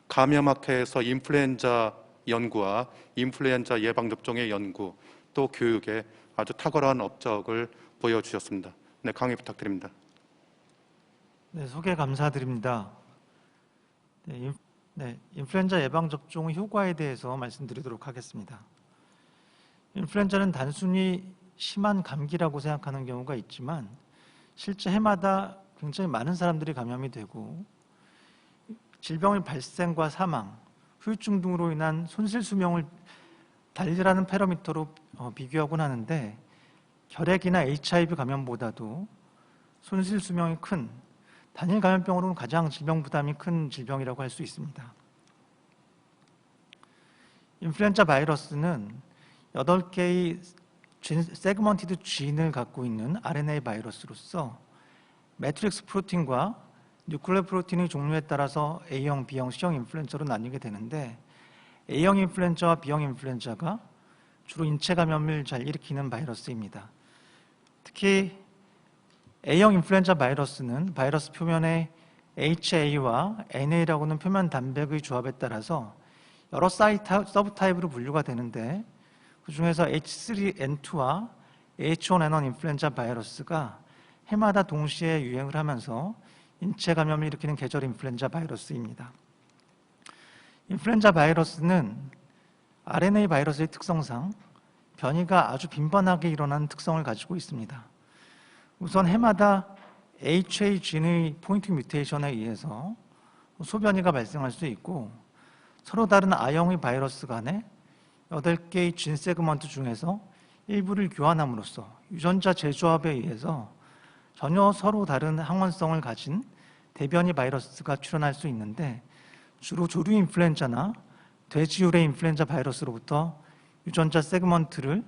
감염학회에서 인플루엔자 연구와 인플루엔자 예방접종의 연구 또 교육에 아주 탁월한 업적을 보여주셨습니다. 네, 강의 부탁드립니다. 네, 소개 감사드립니다. 네, 네, 인플루엔자 예방 접종 효과에 대해서 말씀드리도록 하겠습니다. 인플루엔자는 단순히 심한 감기라고 생각하는 경우가 있지만 실제 해마다 굉장히 많은 사람들이 감염이 되고 질병의 발생과 사망, 후유증 등으로 인한 손실 수명을 달리라는 패러미터로 비교하곤 하는데 결핵이나 HIV 감염보다도 손실 수명이 큰 단일 감염병으로는 가장 질병 부담이 큰 질병이라고 할 수 있습니다. 인플루엔자 바이러스는 8개의 세그먼티드 진을 갖고 있는 RNA 바이러스로서 매트릭스 프로틴과 뉴클레오 프로틴의 종류에 따라서 A형, B형, C형 인플루엔자로 나뉘게 되는데 A형 인플루엔자와 B형 인플루엔자가 주로 인체 감염을 잘 일으키는 바이러스입니다. 특히 A형 인플루엔자 바이러스는 바이러스 표면에 HA와 NA라고는 표면 단백의 조합에 따라서 여러 서브타입으로 분류가 되는데 그 중에서 H3N2와 H1N1 인플루엔자 바이러스가 해마다 동시에 유행을 하면서 인체 감염을 일으키는 계절 인플루엔자 바이러스입니다. 인플루엔자 바이러스는 RNA 바이러스의 특성상 변이가 아주 빈번하게 일어나는 특성을 가지고 있습니다. 우선 해마다 HA 진의 포인트 뮤테이션에 의해서 소변이가 발생할 수 있고 서로 다른 R형의 바이러스 간에 8개의 진 세그먼트 중에서 일부를 교환함으로써 유전자 재조합에 의해서 전혀 서로 다른 항원성을 가진 대변이 바이러스가 출현할 수 있는데 주로 조류 인플루엔자나 돼지유래 인플루엔자 바이러스로부터 유전자 세그먼트를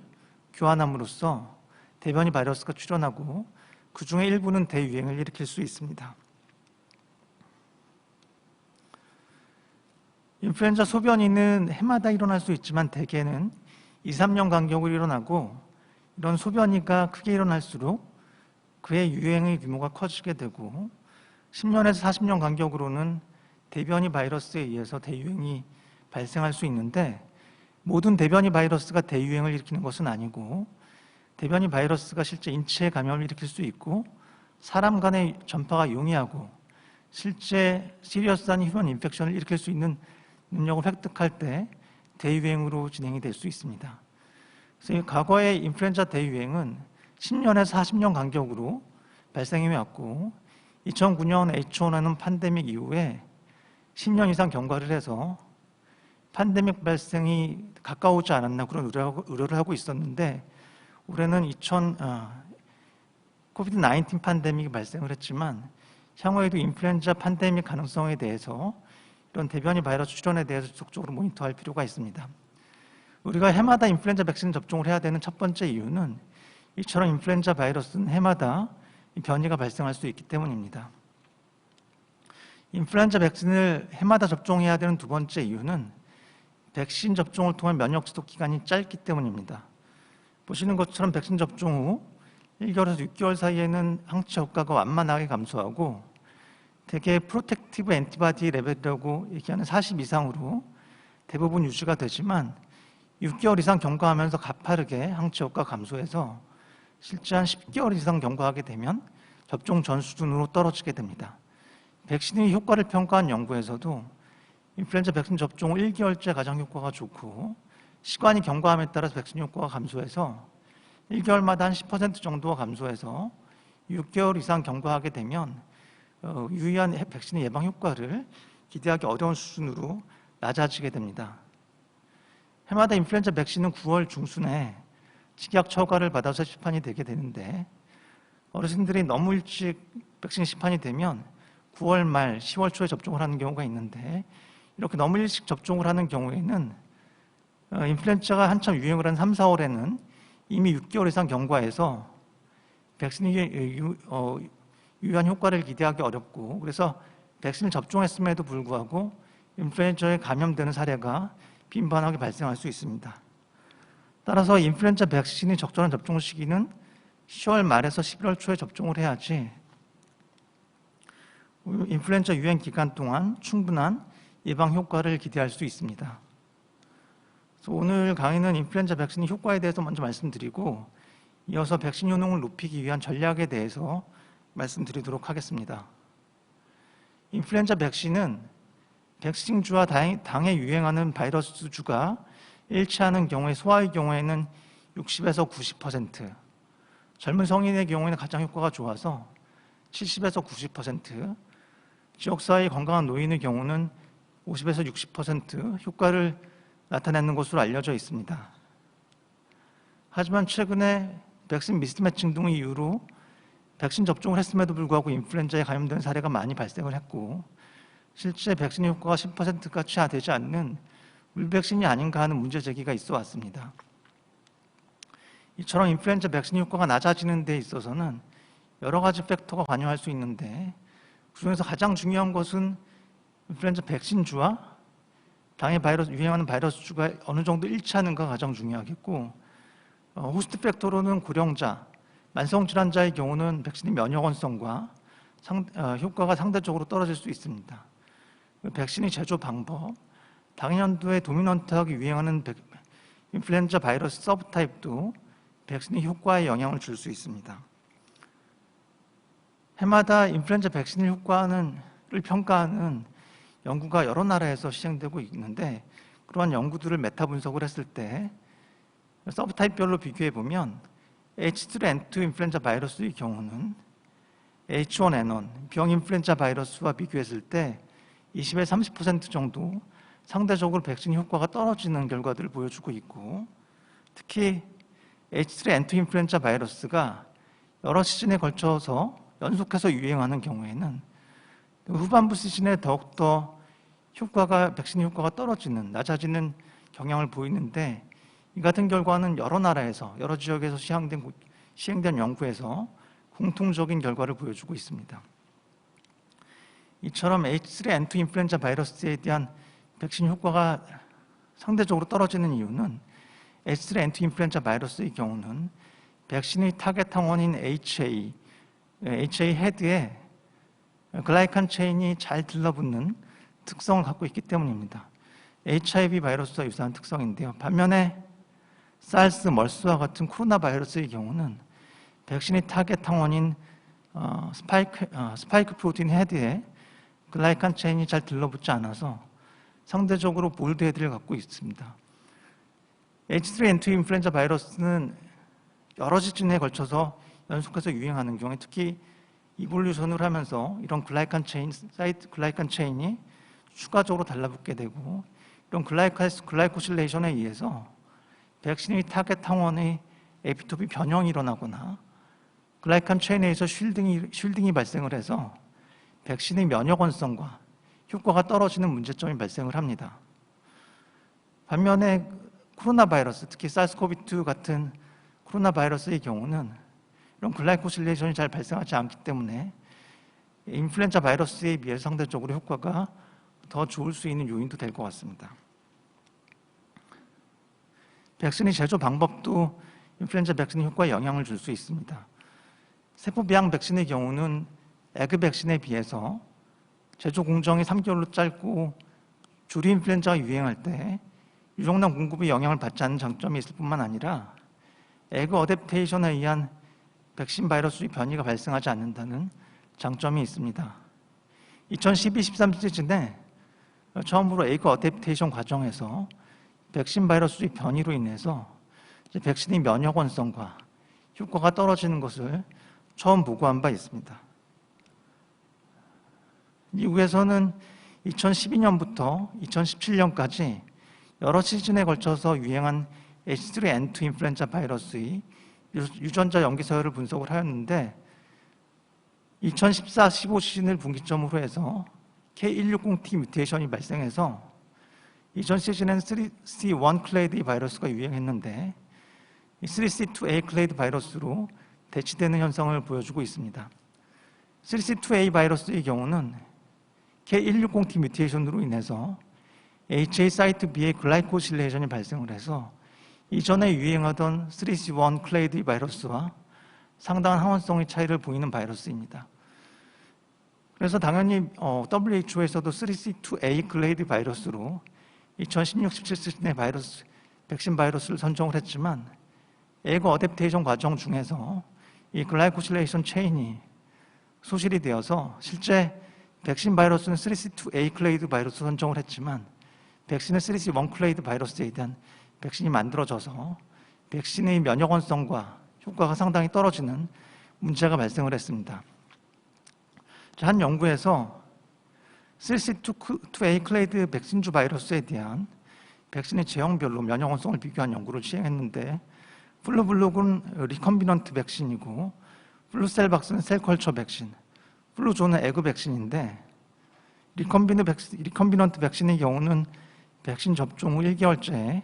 교환함으로써 대변이 바이러스가 출현하고 그 중에 일부는 대유행을 일으킬 수 있습니다. 인플루엔자 소변이는 해마다 일어날 수 있지만 대개는 2, 3년 간격으로 일어나고 이런 소변이가 크게 일어날수록 그의 유행의 규모가 커지게 되고 10년에서 40년 간격으로는 대변이 바이러스에 의해서 대유행이 발생할 수 있는데 모든 대변이 바이러스가 대유행을 일으키는 것은 아니고 대변이 바이러스가 실제 인체 감염을 일으킬 수 있고 사람 간의 전파가 용이하고 실제 시리어스한 휴먼 인펙션을 일으킬 수 있는 능력을 획득할 때 대유행으로 진행이 될 수 있습니다. 그래서 과거의 인플루엔자 대유행은 10년에서 40년 간격으로 발생해 왔고 2009년 H1N1 팬데믹 이후에 10년 이상 경과를 해서 팬데믹 발생이 가까우지 않았나 그런 우려를 하고 있었는데 올해는 코비드-19 팬데믹이 발생을 했지만 향후에도 인플루엔자 팬데믹 가능성에 대해서 이런 대변이 바이러스 출현에 대해서 지속적으로 모니터할 필요가 있습니다. 우리가 해마다 인플루엔자 백신 접종을 해야 되는 첫 번째 이유는 이처럼 인플루엔자 바이러스는 해마다 변이가 발생할 수 있기 때문입니다. 인플루엔자 백신을 해마다 접종해야 되는 두 번째 이유는 백신 접종을 통한 면역 지속 기간이 짧기 때문입니다. 보시는 것처럼 백신 접종 후 1개월에서 6개월 사이에는 항체 효과가 완만하게 감소하고 대개 프로텍티브 엔티바디 레벨이라고 얘기하는 40 이상으로 대부분 유지가 되지만 6개월 이상 경과하면서 가파르게 항체 효과가 감소해서 실제 한 10개월 이상 경과하게 되면 접종 전 수준으로 떨어지게 됩니다. 백신의 효과를 평가한 연구에서도 인플루엔자 백신 접종 후 1개월째 가장 효과가 좋고 시간이 경과함에 따라서 백신 효과가 감소해서 1개월마다 한 10% 정도가 감소해서 6개월 이상 경과하게 되면 유의한 백신의 예방 효과를 기대하기 어려운 수준으로 낮아지게 됩니다. 해마다 인플루엔자 백신은 9월 중순에 식약 처가를 받아서 시판이 되게 되는데 어르신들이 너무 일찍 백신 시판이 되면 9월 말, 10월 초에 접종을 하는 경우가 있는데 이렇게 너무 일찍 접종을 하는 경우에는 인플루엔자가 한참 유행을 한 3, 4월에는 이미 6개월 이상 경과해서 백신이 유효한 효과를 기대하기 어렵고 그래서 백신을 접종했음에도 불구하고 인플루엔자에 감염되는 사례가 빈번하게 발생할 수 있습니다. 따라서 인플루엔자 백신의 적절한 접종 시기는 10월 말에서 11월 초에 접종을 해야지 인플루엔자 유행 기간 동안 충분한 예방 효과를 기대할 수 있습니다. 그래서 오늘 강의는 인플루엔자 백신의 효과에 대해서 먼저 말씀드리고 이어서 백신 효능을 높이기 위한 전략에 대해서 말씀드리도록 하겠습니다. 인플루엔자 백신은 백신주와 당에 유행하는 바이러스주가 일치하는 경우에 소아의 경우에는 60에서 90%, 젊은 성인의 경우에는 가장 효과가 좋아서 70에서 90%, 지역사회의 건강한 노인의 경우는 50에서 60% 효과를 나타내는 것으로 알려져 있습니다. 하지만 최근에 백신 미스매칭 등의 이유로 백신 접종을 했음에도 불구하고 인플루엔자에 감염된 사례가 많이 발생을 했고, 실제 백신의 효과가 10%가 채 되지 않는 물백신이 아닌가 하는 문제 제기가 있어 왔습니다. 이처럼 인플루엔자 백신 효과가 낮아지는 데 있어서는 여러 가지 팩터가 관여할 수 있는데, 그중에서 가장 중요한 것은 인플루엔자 백신주와 당의 유행하는 바이러스주가 어느 정도 일치하는가가 가장 중요하겠고, 호스트 팩터로는 고령자, 만성질환자의 경우는 백신의 면역원성과 효과가 상대적으로 떨어질 수 있습니다. 백신의 제조 방법, 당년도에 도미넌트하게 유행하는 인플루엔자 바이러스 서브타입도 백신의 효과에 영향을 줄 수 있습니다. 해마다 인플루엔자 백신의 효과를 평가하는 연구가 여러 나라에서 시행되고 있는데, 그러한 연구들을 메타 분석을 했을 때 서브타입별로 비교해 보면 H3N2 인플루엔자 바이러스의 경우는 H1N1 병 인플루엔자 바이러스와 비교했을 때 20에서 30% 정도 상대적으로 백신 효과가 떨어지는 결과들을 보여주고 있고, 특히 H3N2 인플루엔자 바이러스가 여러 시즌에 걸쳐서 연속해서 유행하는 경우에는 후반부 시즌에 더욱더 백신 효과가 떨어지는, 낮아지는 경향을 보이는데, 이 같은 결과는 여러 나라에서, 여러 지역에서 시행된 연구에서 공통적인 결과를 보여주고 있습니다. 이처럼 H3N2 인플루엔자 바이러스에 대한 백신 효과가 상대적으로 떨어지는 이유는 H3N2 인플루엔자 바이러스의 경우는 백신의 타겟 항원인 HA 헤드에 글라이칸 체인이 잘 들러붙는 특성을 갖고 있기 때문입니다. HIV 바이러스와 유사한 특성인데요. 반면에 사르스, 멀스와 같은 코로나 바이러스의 경우는 백신의 타겟 항원인 스파이크 프로틴 헤드에 글라이칸 체인이 잘 들러붙지 않아서 상대적으로 볼드 헤드를 갖고 있습니다. H3N2 인플루엔자 바이러스는 여러 시즌에 걸쳐서 연속해서 유행하는 경우에, 특히 이볼루션을 하면서 이런 글라이칸 체인이 추가적으로 달라붙게 되고, 이런 글라이코실레이션에 의해서 백신의 타겟 항원의 에피톱이 변형이 일어나거나 글라이칸 체인에 의해서 쉴딩이 발생을 해서 백신의 면역원성과 효과가 떨어지는 문제점이 발생을 합니다. 반면에 코로나 바이러스, 특히 사르스코비2 같은 코로나 바이러스의 경우는 이런 글라이코실레이션이 잘 발생하지 않기 때문에 인플루엔자 바이러스에 비해 상대적으로 효과가 더 좋을 수 있는 요인도 될 것 같습니다. 백신의 제조 방법도 인플루엔자 백신의 효과에 영향을 줄 수 있습니다. 세포비양 백신의 경우는 에그 백신에 비해서 제조 공정이 3개월로 짧고 조류 인플루엔자가 유행할 때 유종량 공급에 영향을 받지 않는 장점이 있을 뿐만 아니라 에그 어댑테이션에 의한 백신 바이러스의 변이가 발생하지 않는다는 장점이 있습니다. 2012-13 시즌에 처음으로 에그 어댑테이션 과정에서 백신 바이러스의 변이로 인해서 백신의 면역원성과 효과가 떨어지는 것을 처음 보고한 바 있습니다. 미국에서는 2012년부터 2017년까지 여러 시즌에 걸쳐서 유행한 H3N2 인플루엔자 바이러스의 유전자 연기 서열을 분석을 하였는데, 2014-15 시즌을 분기점으로 해서 K160T 뮤테이션이 발생해서 이전 시즌엔 3C1 클레이드 바이러스가 유행했는데, 3C2A 클레이드 바이러스로 대치되는 현상을 보여주고 있습니다. 3C2A 바이러스의 경우는 K160T 뮤테이션으로 인해서 HA 사이트 B의 글라이코실레이션이 발생을 해서 이전에 유행하던 3C1 클레이드 바이러스와 상당한 항원성의 차이를 보이는 바이러스입니다. 그래서 당연히 WHO에서도 3C2A 클레이드 바이러스로 2016-17 시즌의 백신 바이러스를 선정을 했지만, 에그 어댑테이션 과정 중에서 이 글라이코실레이션 체인이 소실이 되어서 실제 백신 바이러스는 3C2A 클레이드 바이러스 선정을 했지만 백신은 3C1 클레이드 바이러스에 대한 백신이 만들어져서 백신의 면역원성과 효과가 상당히 떨어지는 문제가 발생을 했습니다. 한 연구에서 3C2A 클레이드 백신주 바이러스에 대한 백신의 제형별로 면역원성을 비교한 연구를 시행했는데 플루블록은 리컴비넌트 백신이고 플루셀박스는 셀컬처 백신, 플루존은 에그 백신인데 리컴비넌트 백신의 경우는 백신 접종 후 1개월째에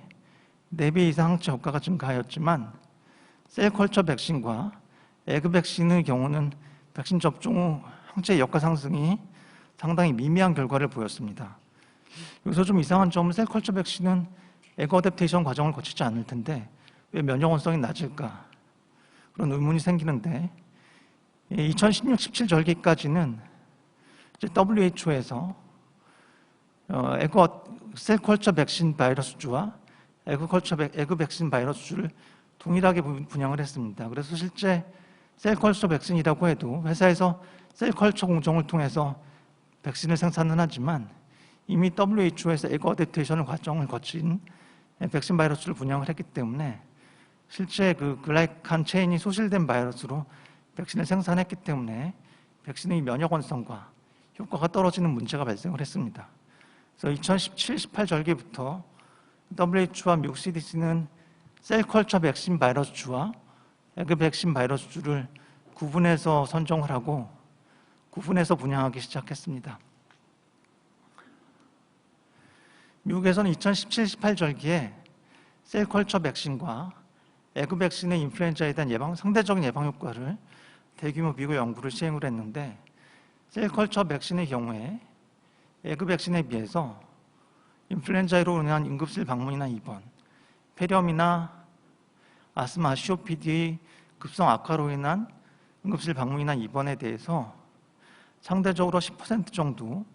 4배 이상 항체 효과가 증가하였지만 셀컬처 백신과 에그 백신의 경우는 백신 접종 후 항체 역가 상승이 상당히 미미한 결과를 보였습니다. 여기서 좀 이상한 점은 셀컬처 백신은 에그 어댑테이션 과정을 거치지 않을 텐데 왜 면역원성이 낮을까? 그런 의문이 생기는데 2016, 17 절기까지는 WHO에서 셀컬처 백신 바이러스주와 에그 백신 바이러스주를 동일하게 분양을 했습니다. 그래서 실제 셀컬처 백신이라고 해도 회사에서 셀컬처 공정을 통해서 백신을 생산은 하지만 이미 WHO에서 에그 어댑테이션 과정을 거친 백신 바이러스를 분양을 했기 때문에 실제 그 글라이칸 체인이 소실된 바이러스로 백신을 생산했기 때문에 백신의 면역원성과 효과가 떨어지는 문제가 발생을 했습니다. 그래서 2017, 18 절기부터 WHO와 미국 CDC는 셀컬처 백신 바이러스주와 에그 백신 바이러스주를 구분해서 선정을 하고 구분해서 분양하기 시작했습니다. 미국에서는 2017, 18 절기에 셀컬처 백신과 에그 백신의 인플루엔자에 대한 상대적인 예방 효과를 대규모 미국 연구를 시행을 했는데 셀컬처 백신의 경우에 에그 백신에 비해서 인플루엔자로 인한 응급실 방문이나 입원, 폐렴이나 아스마, COPD의 급성 악화로 인한 응급실 방문이나 입원에 대해서 상대적으로 10% 정도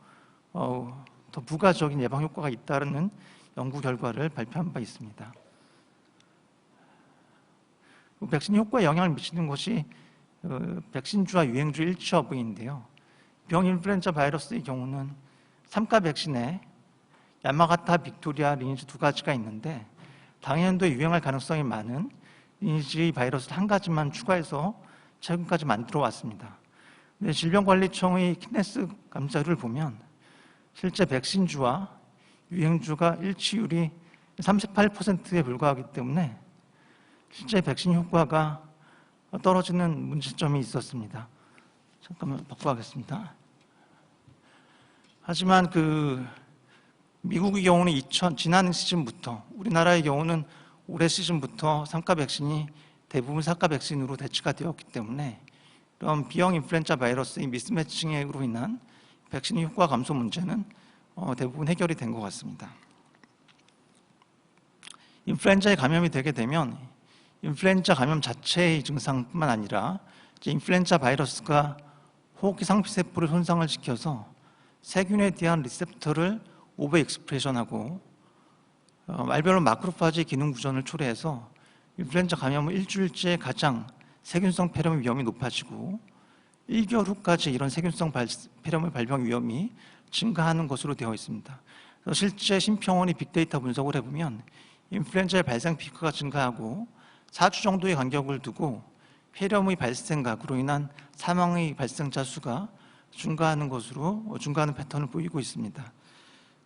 더 부가적인 예방 효과가 있다는 연구 결과를 발표한 바 있습니다. 백신 효과에 영향을 미치는 것이 백신주와 유행주 일치 여부인데요. 병 인플루엔자 바이러스의 경우는 3가 백신에 야마가타, 빅토리아, 리니지 두 가지가 있는데 당연도에 유행할 가능성이 많은 리니지 바이러스 한 가지만 추가해서 최근까지 만들어 왔습니다. 근데 질병관리청의 키네스 감사를 보면 실제 백신주와 유행주가 일치율이 38%에 불과하기 때문에 실제 백신 효과가 떨어지는 문제점이 있었습니다. 잠깐만 바꿔가겠습니다. 하지만 미국의 경우는 지난 시즌부터, 우리나라의 경우는 올해 시즌부터 3가 백신이 대부분 4가 백신으로 대치가 되었기 때문에 이런 B형 인플루엔자 바이러스의 미스매칭으로 인한 백신의 효과 감소 문제는 대부분 해결이 된 것 같습니다. 인플루엔자에 감염이 되게 되면 인플루엔자 감염 자체의 증상뿐만 아니라 인플루엔자 바이러스가 호흡기 상피세포를 손상을 시켜서 세균에 대한 리셉터를 오버 익스프레션하고 말별로 마크로파지 기능 구전을 초래해서 인플루엔자 감염 후 일주일째 가장 세균성 폐렴의 위험이 높아지고 1개월 후까지 이런 세균성 폐렴의 발병 위험이 증가하는 것으로 되어 있습니다. 그래서 실제 심평원이 빅데이터 분석을 해보면 인플루엔자의 발생 피크가 증가하고 4주 정도의 간격을 두고 폐렴의 발생과 그로 인한 사망의 발생자 수가 증가하는 패턴을 보이고 있습니다.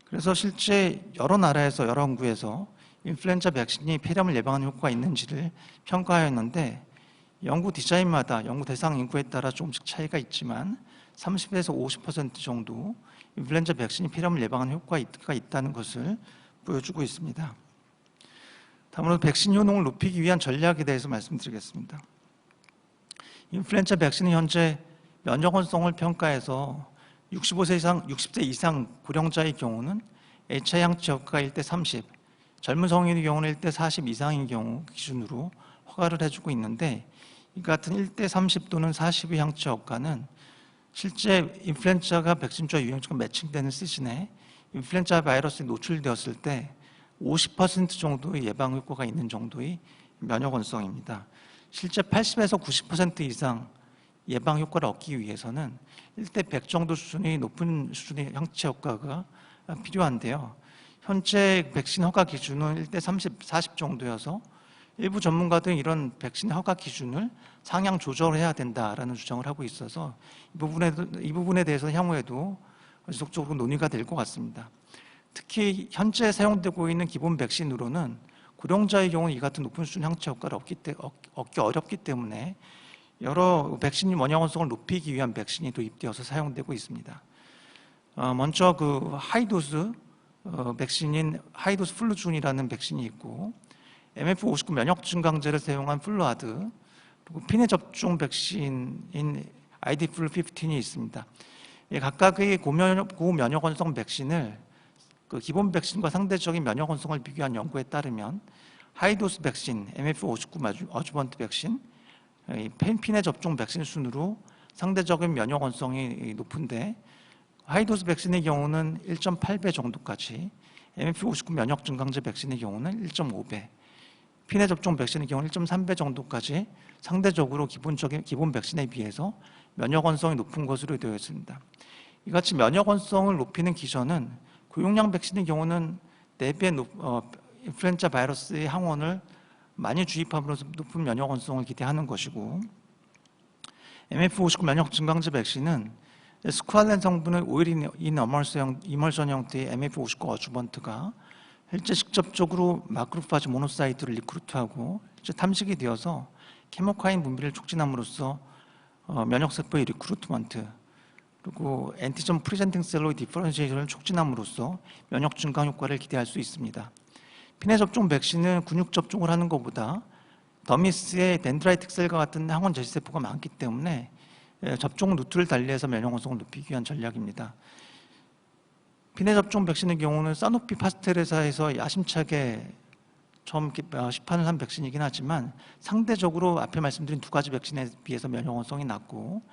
그래서 실제 여러 나라에서 여러 연구에서 인플루엔자 백신이 폐렴을 예방하는 효과가 있는지를 평가하였는데 연구 디자인마다 연구 대상 인구에 따라 조금씩 차이가 있지만 30에서 50% 정도 인플루엔자 백신이 폐렴을 예방하는 효과가 있다는 것을 보여주고 있습니다. 다음으로 백신 효능을 높이기 위한 전략에 대해서 말씀드리겠습니다. 인플루엔자 백신은 현재 면역원성을 평가해서 60세 이상 고령자의 경우는 HI 항체 효과가 1대 30, 젊은 성인의 경우는 1대 40 이상인 경우 기준으로 허가를 해주고 있는데 이 같은 1대 30 또는 40의 항체 효과는 실제 인플루엔자가 백신주와 유행주가 매칭되는 시즌에 인플루엔자 바이러스에 노출되었을 때 50% 정도의 예방 효과가 있는 정도의 면역원성입니다. 실제 80에서 90% 이상 예방 효과를 얻기 위해서는 1대 100 정도 수준의 높은 수준의 항체 효과가 필요한데요. 현재 백신 허가 기준은 1대 30, 40 정도여서 일부 전문가들은 이런 백신 허가 기준을 상향 조절해야 된다라는 주장을 하고 있어서 이 부분에 대해서 향후에도 지속적으로 논의가 될 것 같습니다. 특히 현재 사용되고 있는 기본 백신으로는 고령자의 경우는 이 같은 높은 수준 항체 효과를 얻기 어렵기 때문에 여러 백신 원형원성을 높이기 위한 백신이 도입되어서 사용되고 있습니다. 먼저 그 하이도스 백신인 하이도스 플루준이라는 백신이 있고 MF59 면역 증강제를 사용한 플루아드, 그리고 피내 접종 백신인 ID 플루15이 있습니다. 각각의 고면역원성 백신을 그 기본 백신과 상대적인 면역원성을 비교한 연구에 따르면 하이도스 백신, MF59 어주번트 백신, 피내 접종 백신 순으로 상대적인 면역원성이 높은데 하이도스 백신의 경우는 1.8배 정도까지, MF59 면역 증강제 백신의 경우는 1.5배, 피내 접종 백신의 경우는 1.3배 정도까지 상대적으로 기본 백신에 비해서 면역원성이 높은 것으로 되어 있습니다. 이같이 면역원성을 높이는 기전은 고용량 백신의 경우는 4배 인플루엔자 바이러스의 항원을 많이 주입함으로써 높은 면역원성을 기대하는 것이고, MF59 면역 증강제 백신은 스쿠알렌 성분의 오일 인 이멀션 형태의 MF59 어주번트가 실제 직접적으로 마크로파지 모노사이트를 리크루트하고 실제 탐식이 되어서 케모카인 분비를 촉진함으로써 면역세포의 리크루트먼트, 그리고 엔티전 프리젠팅 셀로의 디퍼런시에이션을 촉진함으로써 면역 증강 효과를 기대할 수 있습니다. 피내 접종 백신은 근육 접종을 하는 것보다 더미스에 덴드라이틱 셀과 같은 항원 제시세포가 많기 때문에 접종 루트를 달리해서 면역원성을 높이기 위한 전략입니다. 피내 접종 백신의 경우는 사노피 파스텔회사에서 야심차게 처음 시판을 한 백신이긴 하지만 상대적으로 앞에 말씀드린 두 가지 백신에 비해서 면역원성이 낮고,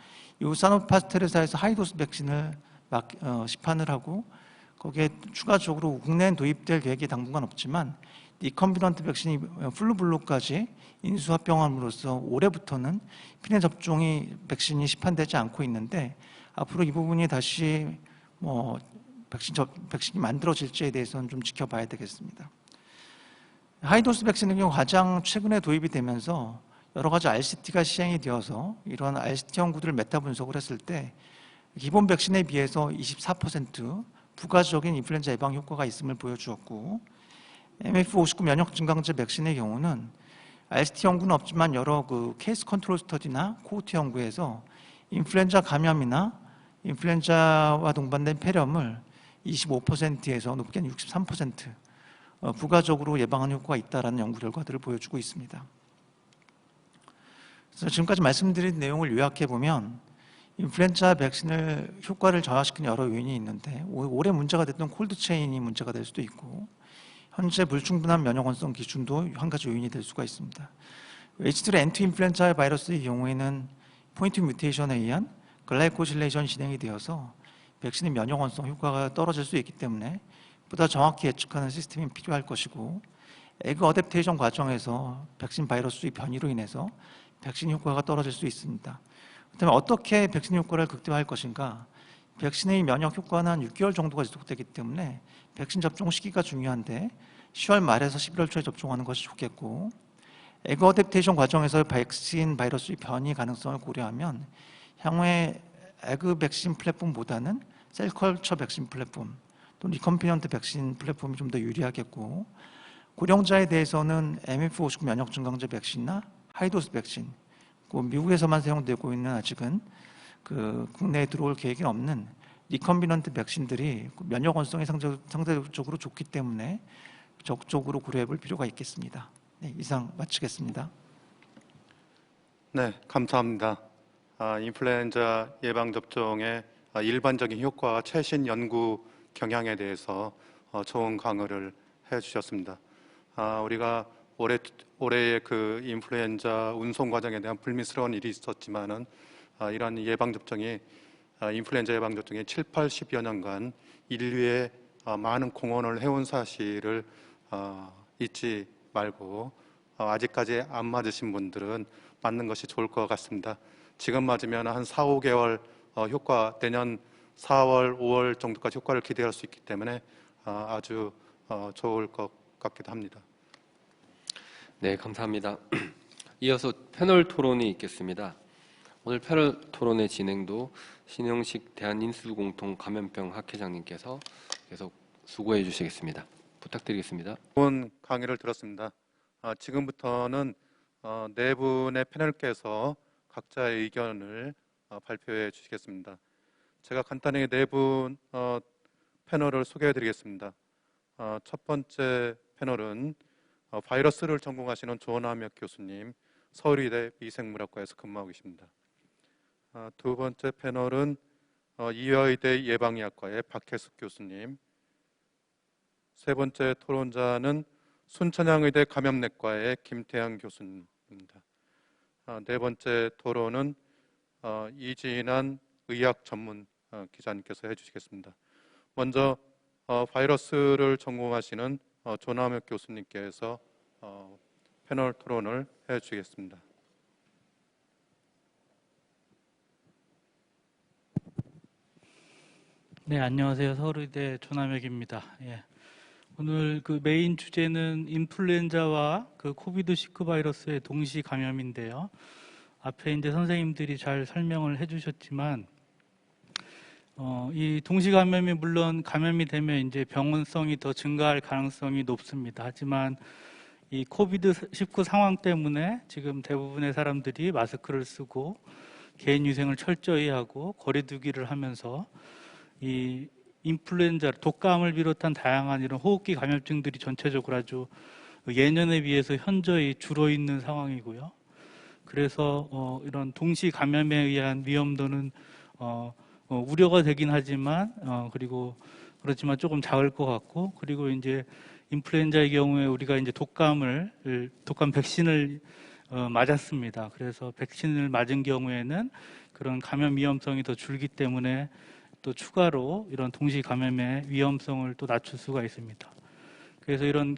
이 사노피 파스텔회사에서 하이도스 백신을 시판을 하고 거기에 추가적으로 국내에 도입될 계획이 당분간 없지만 리컴비넌트 백신이 플루블루까지 인수합병함으로써 올해부터는 피내 접종이 백신이 시판되지 않고 있는데 앞으로 이 부분이 다시 백신이 만들어질지에 대해서는 좀 지켜봐야 되겠습니다. 하이도스 백신의 경우 가장 최근에 도입이 되면서 여러 가지 RCT가 시행이 되어서 이런 RCT 연구들을 메타 분석을 했을 때 기본 백신에 비해서 24% 부가적인 인플루엔자 예방 효과가 있음을 보여주었고, MF59 면역 증강제 백신의 경우는 RCT 연구는 없지만 여러 그 케이스 컨트롤 스터디나 코호트 연구에서 인플루엔자 감염이나 인플루엔자와 동반된 폐렴을 25%에서 높게는 63% 부가적으로 예방하는 효과가 있다는 연구 결과들을 보여주고 있습니다. 그래서 지금까지 말씀드린 내용을 요약해 보면 인플루엔자 백신을 효과를 저하시키는 여러 요인이 있는데 올해 문제가 됐던 콜드체인이 문제가 될 수도 있고, 현재 불충분한 면역원성 기준도 한 가지 요인이 될 수가 있습니다. H3N2 인플루엔자 바이러스의 경우에는 포인트 뮤테이션에 의한 글라이코실레이션이 진행이 되어서 백신의 면역원성 효과가 떨어질 수 있기 때문에 보다 정확히 예측하는 시스템이 필요할 것이고, 에그 어댑테이션 과정에서 백신 바이러스의 변이로 인해서 백신 효과가 떨어질 수 있습니다. 그렇다면 어떻게 백신 효과를 극대화할 것인가? 백신의 면역 효과는 한 6개월 정도가 지속되기 때문에 백신 접종 시기가 중요한데 10월 말에서 11월 초에 접종하는 것이 좋겠고, 에그 어댑테이션 과정에서 백신 바이러스의 변이 가능성을 고려하면 향후에 에그 백신 플랫폼보다는 셀컬처 백신 플랫폼 또는 리컴비넌트 백신 플랫폼이 좀 더 유리하겠고, 고령자에 대해서는 MF59 면역 증강제 백신이나 하이도스 백신, 미국에서만 사용되고 있는 아직은 국내에 들어올 계획이 없는 리컴비넌트 백신들이 면역 원성이 상대적으로 좋기 때문에 적극적으로 고려해 볼 필요가 있겠습니다. 네, 이상 마치겠습니다. 네, 감사합니다. 인플루엔자 예방접종의 일반적인 효과와 최신 연구 경향에 대해서 좋은 강의를 해주셨습니다. 우리가 올해의 그 인플루엔자 운송 과정에 대한 불미스러운 일이 있었지만은 이러한 예방접종이 인플루엔자 예방접종이 7, 80여 년간 인류에 많은 공헌을 해온 사실을 잊지 말고 아직까지 안 맞으신 분들은 맞는 것이 좋을 것 같습니다. 지금 맞으면 한 4, 5개월 효과, 내년 4월, 5월 정도까지 효과를 기대할 수 있기 때문에 아주 좋을 것 같기도 합니다. 네, 감사합니다. 이어서 패널 토론이 있겠습니다. 오늘 패널 토론의 진행도 신영식 대한인수공통감염병 학회장님께서 계속 수고해 주시겠습니다. 부탁드리겠습니다. 좋은 강의를 들었습니다. 지금부터는 네 분의 패널께서 각자의 의견을 발표해 주시겠습니다. 제가 간단하게 네 분 패널을 소개해 드리겠습니다. 첫 번째 패널은 바이러스를 전공하시는 조남혁 교수님, 서울의대 미생물학과에서 근무하고 계십니다. 두 번째 패널은 이화의대 예방의학과의 박혜숙 교수님, 세 번째 토론자는 순천향의대 감염내과의 김태양 교수님입니다. 네 번째 토론은 이진한 의학 전문 기자님께서 해주시겠습니다. 먼저 바이러스를 전공하시는 조남혁 교수님께서 패널 토론을 해주시겠습니다. 네, 안녕하세요. 서울의대 조남혁입니다. 예. 오늘 그 메인 주제는 인플루엔자와 그 코비드19 바이러스의 동시 감염인데요. 앞에 이제 선생님들이 잘 설명을 해주셨지만, 이 동시 감염이 물론 감염이 되면 이제 병원성이 더 증가할 가능성이 높습니다. 하지만 이 코비드19 상황 때문에 지금 대부분의 사람들이 마스크를 쓰고 개인 위생을 철저히 하고 거리 두기를 하면서 이 인플루엔자, 독감을 비롯한 다양한 이런 호흡기 감염증들이 전체적으로 아주 예년에 비해서 현저히 줄어 있는 상황이고요. 그래서 이런 동시 감염에 의한 위험도는 우려가 되긴 하지만 그리고 그렇지만 조금 작을 것 같고, 그리고 이제 인플루엔자의 경우에 우리가 이제 독감 백신을 맞았습니다. 그래서 백신을 맞은 경우에는 그런 감염 위험성이 더 줄기 때문에 또 추가로 이런 동시 감염의 위험성을 또 낮출 수가 있습니다. 그래서 이런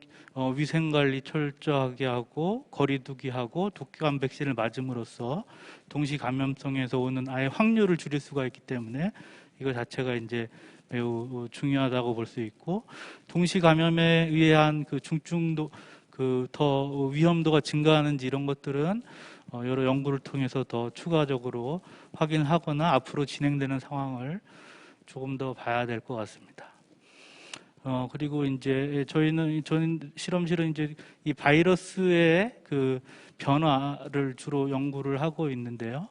위생관리 철저하게 하고 거리두기 하고 독감 백신을 맞음으로써 동시 감염성에서 오는 아예 확률을 줄일 수가 있기 때문에 이거 자체가 이제 매우 중요하다고 볼 수 있고, 동시 감염에 의한 그 중증도 그 더 위험도가 증가하는지 이런 것들은 여러 연구를 통해서 더 추가적으로 확인하거나 앞으로 진행되는 상황을 조금 더 봐야 될 것 같습니다. 그리고 이제 저는 실험실은 이제 이 바이러스의 그 변화를 주로 연구를 하고 있는데요.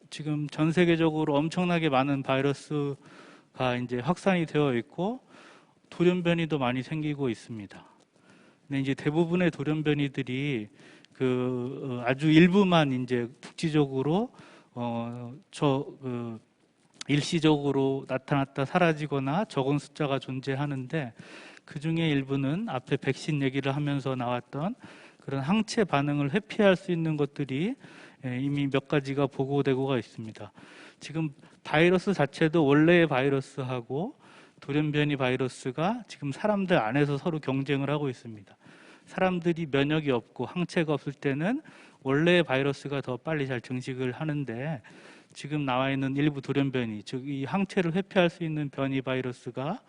지금 전 세계적으로 엄청나게 많은 바이러스가 이제 확산이 되어 있고 돌연변이도 많이 생기고 있습니다. 근데 이제 대부분의 돌연변이들이 그 아주 일부만 이제 국지적으로 일시적으로 나타났다 사라지거나 적은 숫자가 존재하는데, 그 중에 일부는 앞에 백신 얘기를 하면서 나왔던 그런 항체 반응을 회피할 수 있는 것들이 이미 몇 가지가 보고되고가 있습니다. 지금 바이러스 자체도 원래의 바이러스하고 돌연변이 바이러스가 지금 사람들 안에서 서로 경쟁을 하고 있습니다. 사람들이 면역이 없고 항체가 없을 때는 원래의 바이러스가 더 빨리 잘 증식을 하는데, 지금 나와 있는 일부 돌연변이, 즉 이 항체를 회피할 수 있는 변이 바이러스가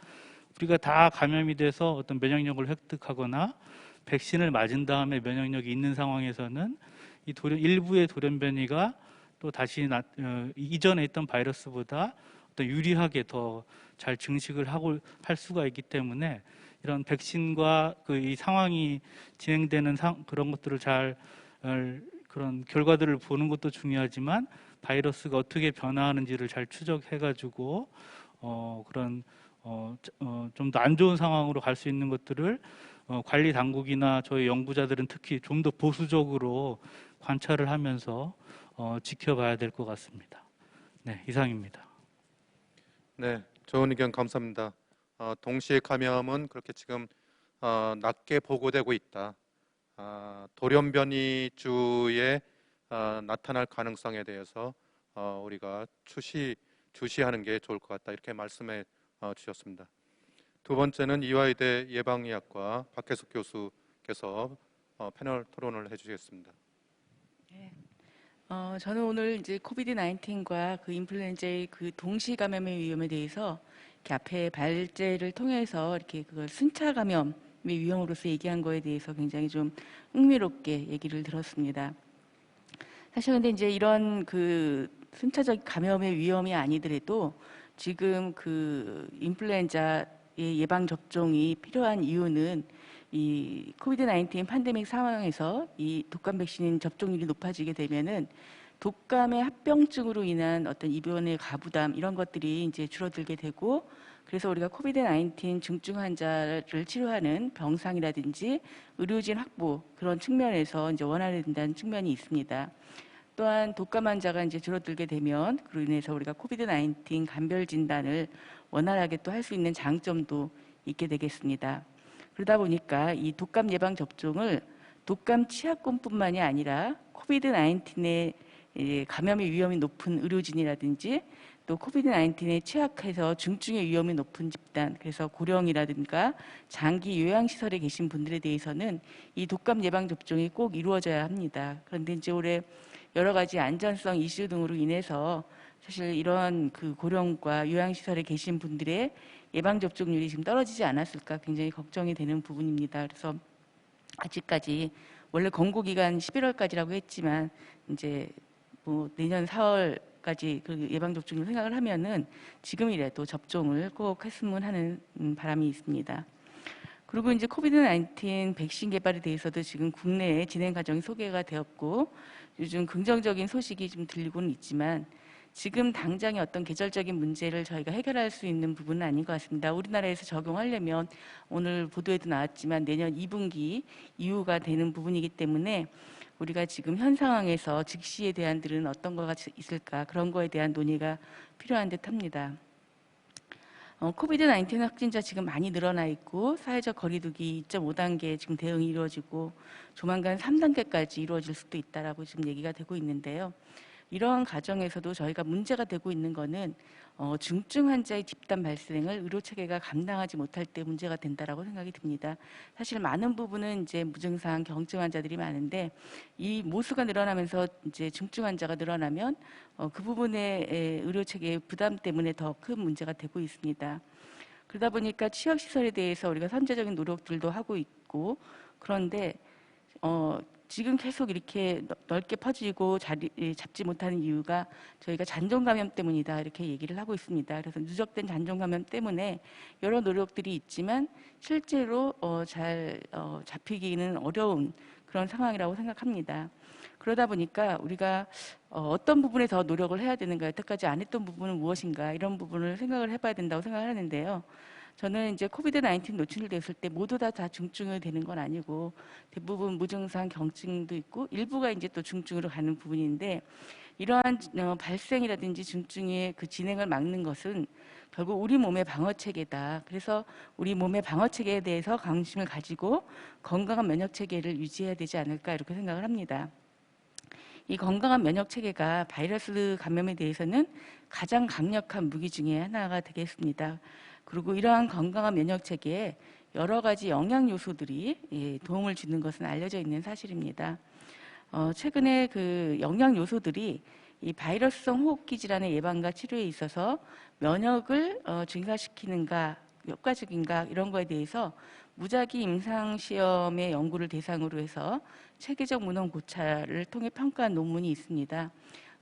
우리가 다 감염이 돼서 어떤 면역력을 획득하거나 백신을 맞은 다음에 면역력이 있는 상황에서는 이 일부의 돌연변이가 또 다시 이전에 있던 바이러스보다 어떤 유리하게 더 잘 증식을 할 수가 있기 때문에 이런 백신과 이 상황이 진행되는 그런 것들을 그런 결과들을 보는 것도 중요하지만 바이러스가 어떻게 변화하는지를 잘 추적해가지고 그런 좀 더 안 좋은 상황으로 갈 수 있는 것들을 관리 당국이나 저희 연구자들은 특히 좀 더 보수적으로 관찰을 하면서 지켜봐야 될 것 같습니다. 네, 이상입니다. 네, 좋은 의견 감사합니다. 동시 감염은 그렇게 지금 낮게 보고되고 있다. 돌연변이주에 나타날 가능성에 대해서 우리가 주시하는 게 좋을 것 같다, 이렇게 말씀해 주셨습니다. 두 번째는 이화의대 예방의학과 박혜숙 교수께서 패널 토론을 해주시겠습니다. 네. 저는 오늘 이제 코비드 19과 그 인플루엔자의 그 동시 감염의 위험에 대해서 이렇게 앞에 발제를 통해서 이렇게 그걸 순차 감염의 위험으로서 얘기한 거에 대해서 굉장히 좀 흥미롭게 얘기를 들었습니다. 사실 근데 이제 이런 그 순차적 감염의 위험이 아니더라도 지금 그 인플루엔자의 예방 접종이 필요한 이유는 이 코비드 19 팬데믹 상황에서 이 독감 백신 접종률이 높아지게 되면은 독감의 합병증으로 인한 어떤 입원의 가부담 이런 것들이 이제 줄어들게 되고, 그래서 우리가 코비드 19 중증 환자를 치료하는 병상이라든지 의료진 확보 그런 측면에서 이제 원활해야 된다는 측면이 있습니다. 또한 독감 환자가 이제 줄어들게 되면 그로 인해서 우리가 코비드 19 감별 진단을 원활하게 또 할 수 있는 장점도 있게 되겠습니다. 그러다 보니까 이 독감 예방 접종을 독감 취약군뿐만이 아니라 코비드 19의 감염의 위험이 높은 의료진이라든지 또 코비드 19에 취약해서 중증의 위험이 높은 집단, 그래서 고령이라든가 장기 요양시설에 계신 분들에 대해서는 이 독감 예방 접종이 꼭 이루어져야 합니다. 그런데 이제 올해 여러 가지 안전성 이슈 등으로 인해서 사실 이런 그 고령과 요양시설에 계신 분들의 예방접종률이 지금 떨어지지 않았을까 굉장히 걱정이 되는 부분입니다. 그래서 아직까지 원래 권고기간 11월까지라고 했지만 이제 뭐 내년 4월까지 그 예방접종을 생각을 하면은 지금이라도 접종을 꼭 했으면 하는 바람이 있습니다. 그리고 이제 코비드-19 백신 개발에 대해서도 지금 국내에 진행 과정이 소개가 되었고 요즘 긍정적인 소식이 좀 들리고는 있지만 지금 당장의 어떤 계절적인 문제를 저희가 해결할 수 있는 부분은 아닌 것 같습니다. 우리나라에서 적용하려면 오늘 보도에도 나왔지만 내년 2분기 이후가 되는 부분이기 때문에 우리가 지금 현 상황에서 즉시의 대안들은 어떤 거가 있을까 그런 거에 대한 논의가 필요한 듯합니다. 코비드-19 확진자 지금 많이 늘어나 있고 사회적 거리두기 2.5단계 지금 대응이 이루어지고 조만간 3단계까지 이루어질 수도 있다라고 지금 얘기가 되고 있는데요. 이러한 과정에서도 저희가 문제가 되고 있는 거는 중증 환자의 집단 발생을 의료 체계가 감당하지 못할 때 문제가 된다라고 생각이 듭니다. 사실 많은 부분은 이제 무증상 경증 환자들이 많은데 이 모수가 늘어나면서 이제 중증 환자가 늘어나면 그 부분의 의료 체계의 부담 때문에 더 큰 문제가 되고 있습니다. 그러다 보니까 취약 시설에 대해서 우리가 선제적인 노력들도 하고 있고 그런데 지금 계속 이렇게 넓게 퍼지고 자리 잡지 못하는 이유가 저희가 잔존 감염 때문이다 이렇게 얘기를 하고 있습니다. 그래서 누적된 잔존 감염 때문에 여러 노력들이 있지만 실제로 잘 잡히기는 어려운 그런 상황이라고 생각합니다. 그러다 보니까 우리가 어떤 부분에 더 노력을 해야 되는가, 여태까지 안 했던 부분은 무엇인가 이런 부분을 생각을 해봐야 된다고 생각하는데요. 저는 이제 코비드-19 노출됐을 때 모두 다 중증이 되는 건 아니고 대부분 무증상 경증도 있고 일부가 이제 또 중증으로 가는 부분인데 이러한 발생이라든지 중증의 그 진행을 막는 것은 결국 우리 몸의 방어 체계다. 그래서 우리 몸의 방어 체계에 대해서 관심을 가지고 건강한 면역 체계를 유지해야 되지 않을까 이렇게 생각을 합니다. 이 건강한 면역 체계가 바이러스 감염에 대해서는 가장 강력한 무기 중에 하나가 되겠습니다. 그리고 이러한 건강한 면역 체계에 여러 가지 영양 요소들이 도움을 주는 것은 알려져 있는 사실입니다. 최근에 그 영양 요소들이 이 바이러스성 호흡기 질환의 예방과 치료에 있어서 면역을 증가시키는가 효과적인가 이런 거에 대해서 무작위 임상 시험의 연구를 대상으로 해서 체계적 문헌 고찰을 통해 평가한 논문이 있습니다.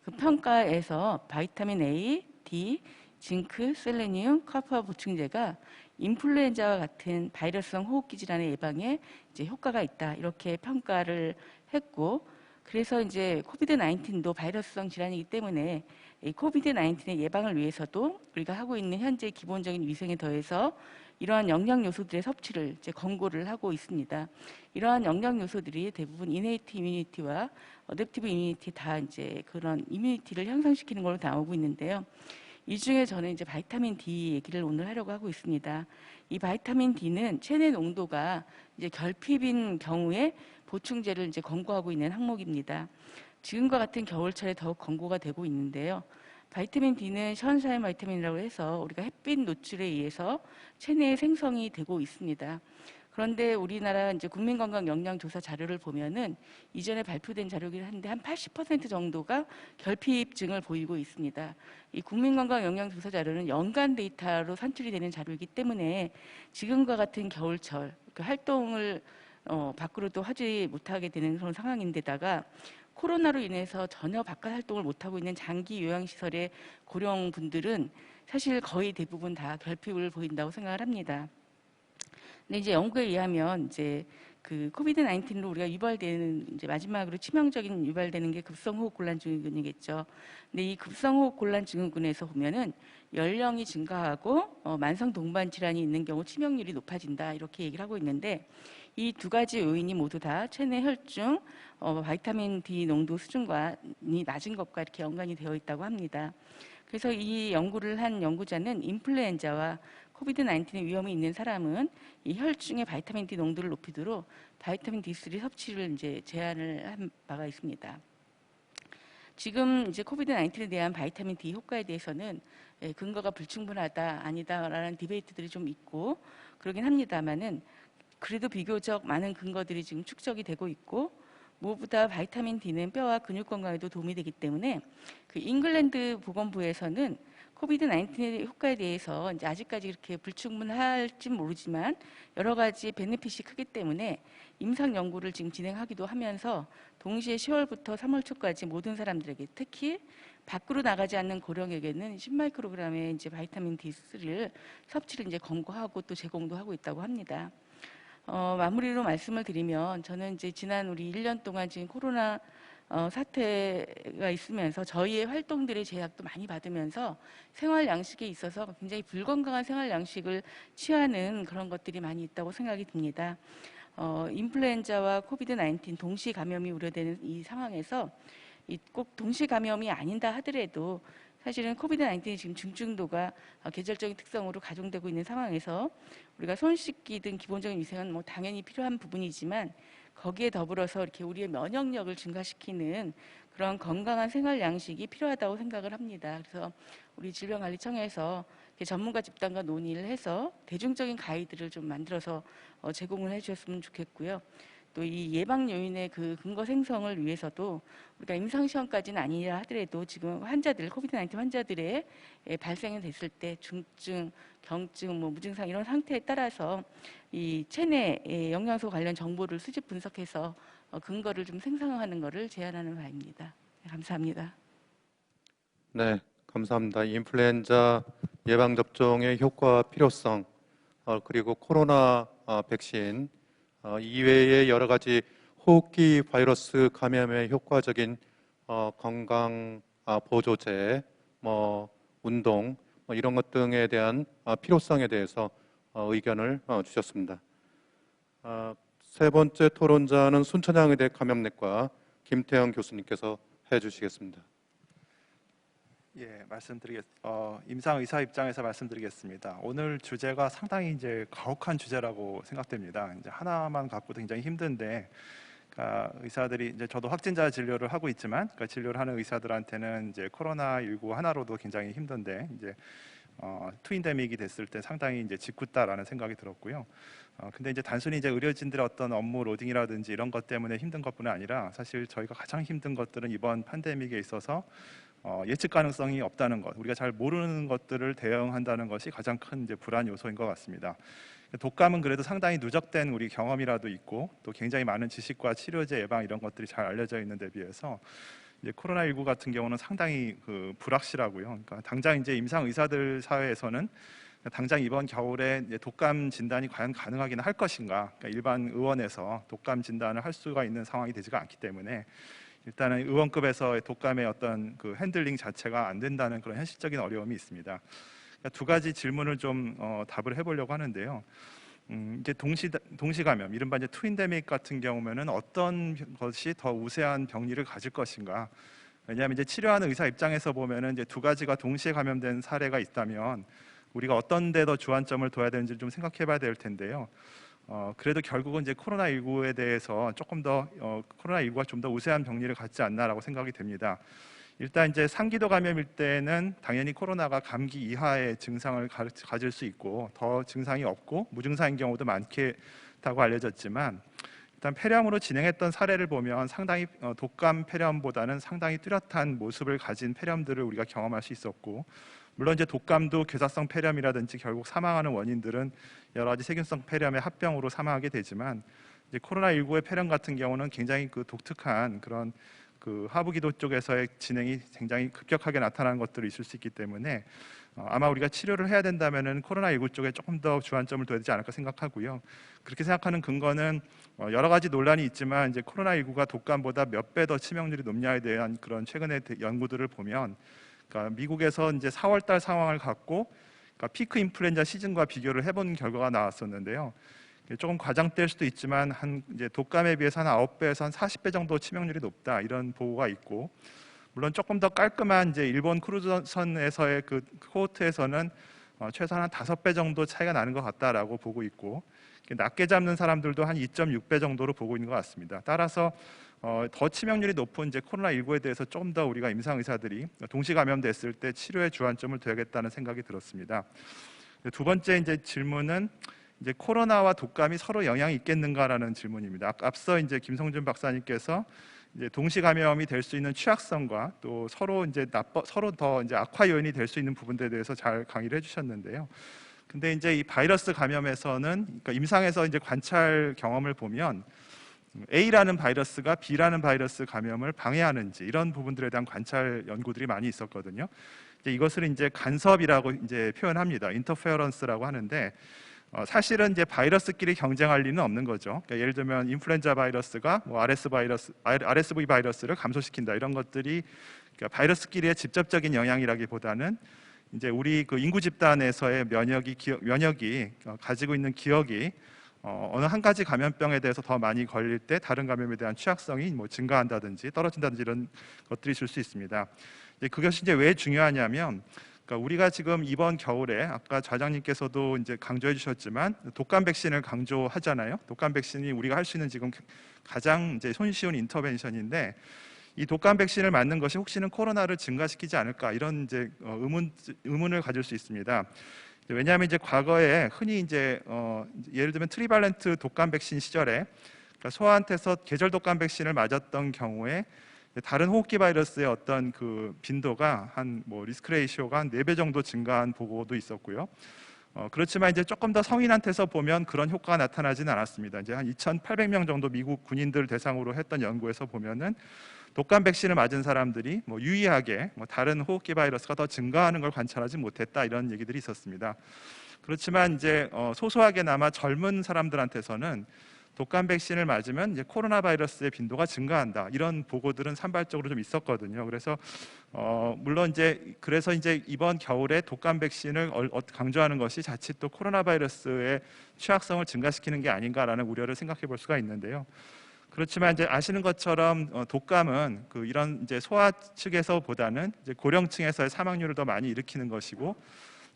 그 평가에서 바이타민 A, D, 징크, 셀레니움, 커퍼 보충제가 인플루엔자와 같은 바이러스성 호흡기 질환의 예방에 이제 효과가 있다 이렇게 평가를 했고, 그래서 이제 코비드-19도 바이러스성 질환이기 때문에 이 코비드-19의 예방을 위해서도 우리가 하고 있는 현재 기본적인 위생에 더해서 이러한 영양 요소들의 섭취를 이제 권고를 하고 있습니다. 이러한 영양 요소들이 대부분 이네이트 이뮤니티와 어댑티브 이뮤니티 다 이제 그런 이뮤니티를 향상시키는 걸로 나오고 있는데요. 이 중에 저는 이제 바이타민 D 얘기를 오늘 하려고 하고 있습니다. 이 바이타민 D는 체내 농도가 이제 결핍인 경우에 보충제를 이제 권고하고 있는 항목입니다. 지금과 같은 겨울철에 더욱 권고가 되고 있는데요. 바이타민 D는 션샤인 바이타민이라고 해서 우리가 햇빛 노출에 의해서 체내에 생성이 되고 있습니다. 그런데 우리나라 이제 국민건강영양조사 자료를 보면은 이전에 발표된 자료긴 한데 한 80% 정도가 결핍증을 보이고 있습니다. 이 국민건강영양조사 자료는 연간 데이터로 산출이 되는 자료이기 때문에 지금과 같은 겨울철 그 활동을 밖으로 또 하지 못하게 되는 그런 상황인데다가 코로나로 인해서 전혀 바깥 활동을 못하고 있는 장기 요양시설의 고령분들은 사실 거의 대부분 다 결핍을 보인다고 생각을 합니다. 근데 이제 연구에 의하면 이제 그 코비드 19로 우리가 유발되는 이제 마지막으로 치명적인 유발되는 게 급성호흡곤란 증후군이겠죠. 근데 이 급성호흡곤란 증후군에서 보면은 연령이 증가하고 만성 동반 질환이 있는 경우 치명률이 높아진다 이렇게 얘기를 하고 있는데 이 두 가지 요인이 모두 다 체내 혈중, 바이타민 D 농도 수준이 낮은 것과 이렇게 연관이 되어 있다고 합니다. 그래서 이 연구를 한 연구자는 인플루엔자와 코비드 19의 위험이 있는 사람은 이 혈중의 바이타민 D 농도를 높이도록 바이타민 D3 섭취를 이제 제안을 한 바가 있습니다. 지금 이제 코비드 19에 대한 바이타민 D 효과에 대해서는 근거가 불충분하다 아니다라는 디베이트들이 좀 있고 그러긴 합니다만은 그래도 비교적 많은 근거들이 지금 축적이 되고 있고 무엇보다 바이타민 D는 뼈와 근육 건강에도 도움이 되기 때문에 그 잉글랜드 보건부에서는 코비드 19의 효과에 대해서 이제 아직까지 이렇게 불충분할지 모르지만 여러 가지 베네핏이 크기 때문에 임상 연구를 지금 진행하기도 하면서 동시에 10월부터 3월 초까지 모든 사람들에게 특히 밖으로 나가지 않는 고령에게는 10마이크로그램의 이제 바이타민 D3를 섭취를 이제 권고하고 또 제공도 하고 있다고 합니다. 마무리로 말씀을 드리면 저는 이제 지난 우리 1년 동안 지금 코로나 사태가 있으면서 저희의 활동들의 제약도 많이 받으면서 생활 양식에 있어서 굉장히 불건강한 생활 양식을 취하는 그런 것들이 많이 있다고 생각이 듭니다. 인플루엔자와 코비드 19 동시 감염이 우려되는 이 상황에서 꼭 동시 감염이 아닌다 하더라도 사실은 코비드 19이 지금 중증도가 계절적인 특성으로 가중되고 있는 상황에서 우리가 손 씻기 등 기본적인 위생은 뭐 당연히 필요한 부분이지만 거기에 더불어서 이렇게 우리의 면역력을 증가시키는 그런 건강한 생활 양식이 필요하다고 생각을 합니다. 그래서 우리 질병관리청에서 전문가 집단과 논의를 해서 대중적인 가이드를 좀 만들어서 제공을 해주셨으면 좋겠고요. 또 이 예방 요인의 그 근거 생성을 위해서도 우리가 임상시험까지는 아니라 하더라도 지금 환자들 코비드 19 환자들의 발생이 됐을 때 중증, 경증, 뭐 무증상 이런 상태에 따라서 이 체내 영양소 관련 정보를 수집 분석해서 근거를 좀 생성하는 것을 제안하는 바입니다. 감사합니다. 네, 감사합니다. 인플루엔자 예방 접종의 효과 필요성 그리고 코로나 백신 이외의 여러 가지 호흡기 바이러스 감염에 효과적인 건강 보조제, 운동 이런 것 등에 대한 필요성에 대해서 의견을 주셨습니다. 세 번째 토론자는 순천향의대 감염내과 김태형 교수님께서 해주시겠습니다. 예, 임상 의사 입장에서 말씀드리겠습니다. 오늘 주제가 상당히 이제 가혹한 주제라고 생각됩니다. 이제 하나만 갖고도 굉장히 힘든데, 그러니까 의사들이 이제 저도 확진자 진료를 하고 있지만, 그러니까 진료를 하는 의사들한테는 이제 코로나19 하나로도 굉장히 힘든데, 이제 투인데믹이 됐을 때 상당히 이제 짓궂다라는 생각이 들었고요. 근데 이제 단순히 이제 의료진들의 어떤 업무 로딩이라든지 이런 것 때문에 힘든 것뿐만 아니라 사실 저희가 가장 힘든 것들은 이번 팬데믹에 있어서 예측 가능성이 없다는 것, 우리가 잘 모르는 것들을 대응한다는 것이 가장 큰 이제 불안 요소인 것 같습니다. 독감은 그래도 상당히 누적된 우리 경험이라도 있고 또 굉장히 많은 지식과 치료제 예방 이런 것들이 잘 알려져 있는 데 비해서 이제 코로나19 같은 경우는 상당히 불확실하고요. 그러니까 당장 이제 임상 의사들 사회에서는 당장 이번 겨울에 이제 독감 진단이 과연 가능하긴 할 것인가? 그러니까 일반 의원에서 독감 진단을 할 수가 있는 상황이 되지가 않기 때문에 일단은 의원급에서의 독감의 어떤 그 핸들링 자체가 안 된다는 그런 현실적인 어려움이 있습니다. 그러니까 두 가지 질문을 좀 답을 해보려고 하는데요. 이제 동시 감염, 이른바 이제 투인데믹 같은 경우면은 어떤 것이 더 우세한 병리를 가질 것인가? 왜냐하면 이제 치료하는 의사 입장에서 보면은 이제 두 가지가 동시에 감염된 사례가 있다면 우리가 어떤 데 더 주안점을 둬야 되는지 좀 생각해봐야 될 텐데요. 그래도 결국은 이제 코로나19에 대해서 조금 더 코로나19가 좀 더 우세한 병리를 갖지 않나라고 생각이 됩니다. 일단 이제 상기도 감염일 때는 당연히 코로나가 감기 이하의 증상을 가질 수 있고 더 증상이 없고 무증상인 경우도 많게 않다고 알려졌지만 일단 폐렴으로 진행했던 사례를 보면 상당히 독감 폐렴보다는 상당히 뚜렷한 모습을 가진 폐렴들을 우리가 경험할 수 있었고, 물론 이제 독감도 괴사성 폐렴이라든지 결국 사망하는 원인들은 여러 가지 세균성 폐렴의 합병으로 사망하게 되지만, 이제 코로나19의 폐렴 같은 경우는 굉장히 그 독특한 그런 그 하부기도 쪽에서의 진행이 굉장히 급격하게 나타나는 것들이 있을 수 있기 때문에 아마 우리가 치료를 해야 된다면은 코로나19 쪽에 조금 더 주안점을 둬야 되지 않을까 생각하고요. 그렇게 생각하는 근거는 여러 가지 논란이 있지만 이제 코로나19가 독감보다 몇 배 더 치명률이 높냐에 대한 그런 최근의 연구들을 보면, 그러니까 미국에서 이제 4월달 상황을 갖고 그러니까 피크 인플루엔자 시즌과 비교를 해본 결과가 나왔었는데요. 조금 과장될 수도 있지만 한 이제 독감에 비해서 한 9배에서 한 40배 정도 치명률이 높다 이런 보고가 있고, 물론 조금 더 깔끔한 이제 일본 크루즈선에서의 그 코호트에서는 최소한 한 5배 정도 차이가 나는 것 같다라고 보고 있고, 낮게 잡는 사람들도 한 2.6배 정도로 보고 있는 것 같습니다. 따라서 더 치명률이 높은 이제 코로나19에 대해서 좀 더 우리가 임상 의사들이 동시 감염됐을 때 치료에 주안점을 둬야겠다는 생각이 들었습니다. 두 번째 이제 질문은 이제 코로나와 독감이 서로 영향이 있겠는가라는 질문입니다. 앞서 이제 김성준 박사님께서 이제 동시 감염이 될 수 있는 취약성과 또 서로 더 이제 악화 요인이 될 수 있는 부분들에 대해서 잘 강의를 해주셨는데요. 근데 이제 이 바이러스 감염에서는 그러니까 임상에서 이제 관찰 경험을 보면 A라는 바이러스가 B라는 바이러스 감염을 방해하는지 이런 부분들에 대한 관찰 연구들이 많이 있었거든요. 이제 이것을 이제 간섭이라고 이제 표현합니다. 인터페어런스라고 하는데 사실은 이제 바이러스끼리 경쟁할 리는 없는 거죠. 그러니까 예를 들면 인플루엔자 바이러스가 뭐 RSV 바이러스를 감소시킨다 이런 것들이 그러니까 바이러스끼리의 직접적인 영향이라기보다는 이제 우리 그 인구 집단에서의 면역이 가지고 있는 기억이 어느 한 가지 감염병에 대해서 더 많이 걸릴 때 다른 감염에 대한 취약성이 뭐 증가한다든지 떨어진다든지 이런 것들이 있을 수 있습니다. 그것이 이제 왜 중요하냐면, 그러니까 우리가 지금 이번 겨울에 아까 좌장님께서도 이제 강조해 주셨지만 독감 백신을 강조하잖아요. 독감 백신이 우리가 할 수 있는 지금 가장 이제 손쉬운 인터벤션인데, 이 독감 백신을 맞는 것이 혹시는 코로나를 증가시키지 않을까 이런 이제 의문을 가질 수 있습니다. 왜냐하면 이제 과거에 흔히 이제 예를 들면 트리발렌트 독감 백신 시절에 그러니까 소아한테서 계절 독감 백신을 맞았던 경우에 다른 호흡기 바이러스의 어떤 그 빈도가 한 뭐 리스크 레이시오가 한 4배 정도 증가한 보고도 있었고요. 그렇지만 이제 조금 더 성인한테서 보면 그런 효과가 나타나지는 않았습니다. 이제 한 2,800명 정도 미국 군인들 대상으로 했던 연구에서 보면은 독감 백신을 맞은 사람들이 뭐 유의하게 뭐 다른 호흡기 바이러스가 더 증가하는 걸 관찰하지 못했다 이런 얘기들이 있었습니다. 그렇지만 이제 소소하게나마 젊은 사람들한테서는 독감 백신을 맞으면 이제 코로나 바이러스의 빈도가 증가한다 이런 보고들은 산발적으로 좀 있었거든요. 그래서 물론 그래서 이제 이번 겨울에 독감 백신을 강조하는 것이 자칫 또 코로나 바이러스의 취약성을 증가시키는 게 아닌가라는 우려를 생각해 볼 수가 있는데요. 그렇지만 이제 아시는 것처럼 독감은 이런 이제 소아 측에서보다는 이제 고령층에서의 사망률을 더 많이 일으키는 것이고,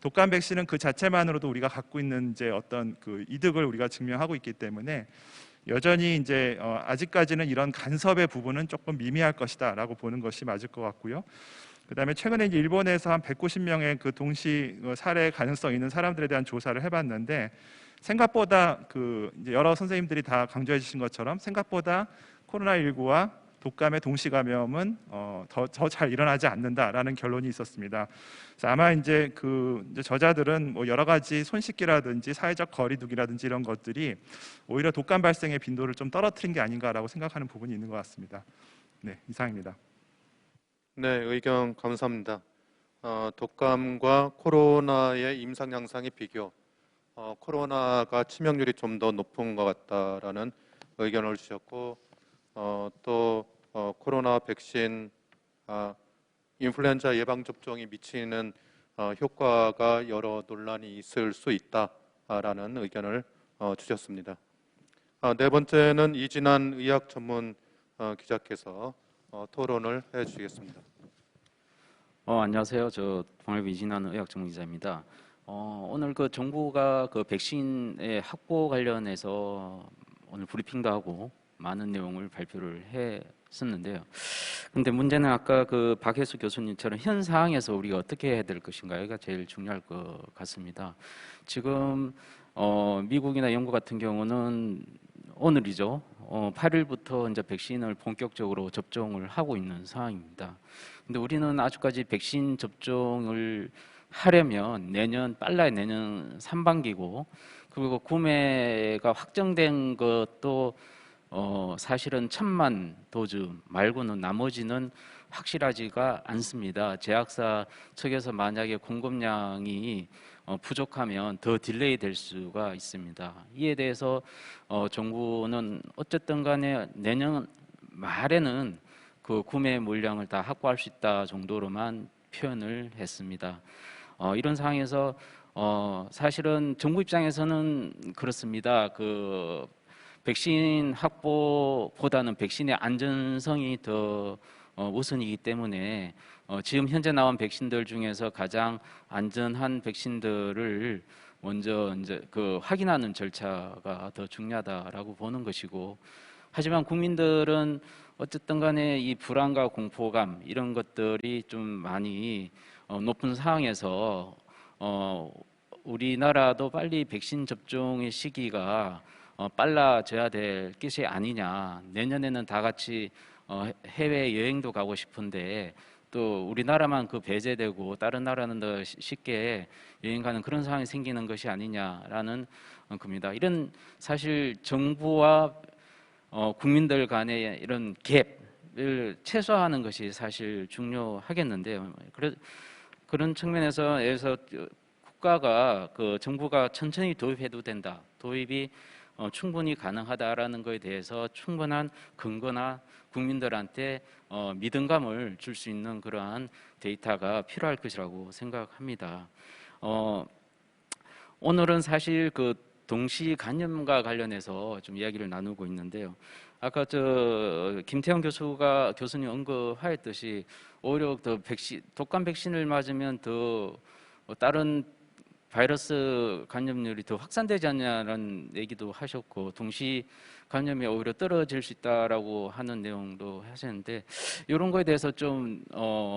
독감 백신은 그 자체만으로도 우리가 갖고 있는 이제 어떤 그 이득을 우리가 증명하고 있기 때문에 여전히 이제 아직까지는 이런 간섭의 부분은 조금 미미할 것이다라고 보는 것이 맞을 것 같고요. 그다음에 최근에 이제 일본에서 한 190명의 그 동시 사례 가능성 있는 사람들에 대한 조사를 해봤는데, 생각보다 이제 여러 선생님들이 다 강조해 주신 것처럼 생각보다 코로나19와 독감의 동시 감염은 더 잘 일어나지 않는다라는 결론이 있었습니다. 그래서 아마 이제 저자들은 뭐 여러 가지 손 씻기라든지 사회적 거리두기라든지 이런 것들이 오히려 독감 발생의 빈도를 좀 떨어뜨린 게 아닌가라고 생각하는 부분이 있는 것 같습니다. 네, 이상입니다. 네, 의견 감사합니다. 독감과 코로나의 임상 양상의 비교, 코로나가 치명률이 좀 더 높은 것 같다라는 의견을 주셨고, 또 코로나 백신, 인플루엔자 예방 접종이 미치는 효과가 여러 논란이 있을 수 있다라는 의견을 주셨습니다. 네 번째는 이진한 의학 전문 기자께서 토론을 해주시겠습니다. 안녕하세요. 저 동아일보 이진한 의학 전문 기자입니다. 오늘 그 정부가 그 백신의 확보 관련해서 오늘 브리핑도 하고 많은 내용을 발표를 해 썼는데요. 근데 문제는 아까 그 박혜수 교수님처럼 현 상황에서 우리가 어떻게 해야 될 것인가가 제일 중요할 것 같습니다. 지금 미국이나 영국 같은 경우는 오늘이죠. 8일부터 이제 백신을 본격적으로 접종을 하고 있는 상황입니다. 근데 우리는 아직까지 백신 접종을 하려면 빨라야 내년 3반기고, 그리고 구매가 확정된 것도 사실은 1,000만 도즈 말고는 나머지는 확실하지가 않습니다. 제약사 측에서 만약에 공급량이 부족하면 더 딜레이 될 수가 있습니다. 이에 대해서 정부는 어쨌든 간에 내년 말에는 그 구매 물량을 다 확보할 수 있다 정도로만 표현을 했습니다. 이런 상황에서 사실은 정부 입장에서는 그렇습니다. 그 백신 확보보다는 백신의 안전성이 더 우선이기 때문에 지금 현재 나온 백신들 중에서 가장 안전한 백신들을 먼저 이제 그 확인하는 절차가 더 중요하다라고 보는 것이고, 하지만 국민들은 어쨌든 간에 이 불안과 공포감 이런 것들이 좀 많이 높은 상황에서 우리나라도 빨리 백신 접종의 시기가 빨라져야 될 것이 아니냐. 내년에는 다 같이 해외 여행도 가고 싶은데 또 우리나라만 그 배제되고 다른 나라는 더 쉽게 여행 가는 그런 상황이 생기는 것이 아니냐라는 겁니다. 이런 사실 정부와 국민들 간의 이런 갭을 최소화하는 것이 사실 중요하겠는데요. 그런 측면에서 국가가 정부가 천천히 도입해도 된다. 도입이 충분히 가능하다라는 것에 대해서 충분한 근거나 국민들한테 믿음감을 줄 수 있는 그러한 데이터가 필요할 것이라고 생각합니다. 오늘은 사실 그 동시 감염과 관련해서 좀 이야기를 나누고 있는데요. 아까 김태형 교수님 언급하였듯이 오히려 더 독감 백신을 맞으면 더 다른 바이러스 감염률이 더 확산되지 않냐는 얘기도 하셨고, 동시 감염이 오히려 떨어질 수 있다라고 하는 내용도 하셨는데, 이런 거에 대해서 좀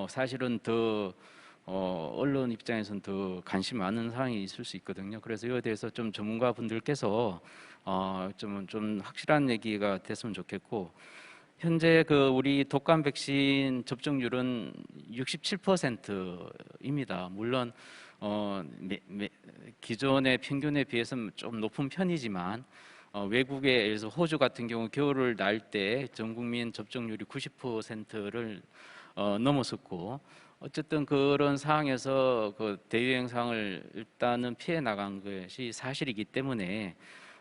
사실은 더 언론 입장에서는 더 관심 많은 사항이 있을 수 있거든요. 그래서 이거에 대해서 좀 전문가분들께서 좀 확실한 얘기가 됐으면 좋겠고, 현재 우리 독감 백신 접종률은 67%입니다. 물론 기존의 평균에 비해서는 좀 높은 편이지만 외국에 예를 들어서 호주 같은 경우 겨울을 날 때 전 국민 접종률이 90%를 넘었었고, 어쨌든 그런 상황에서 그 대유행 상황을 일단은 피해 나간 것이 사실이기 때문에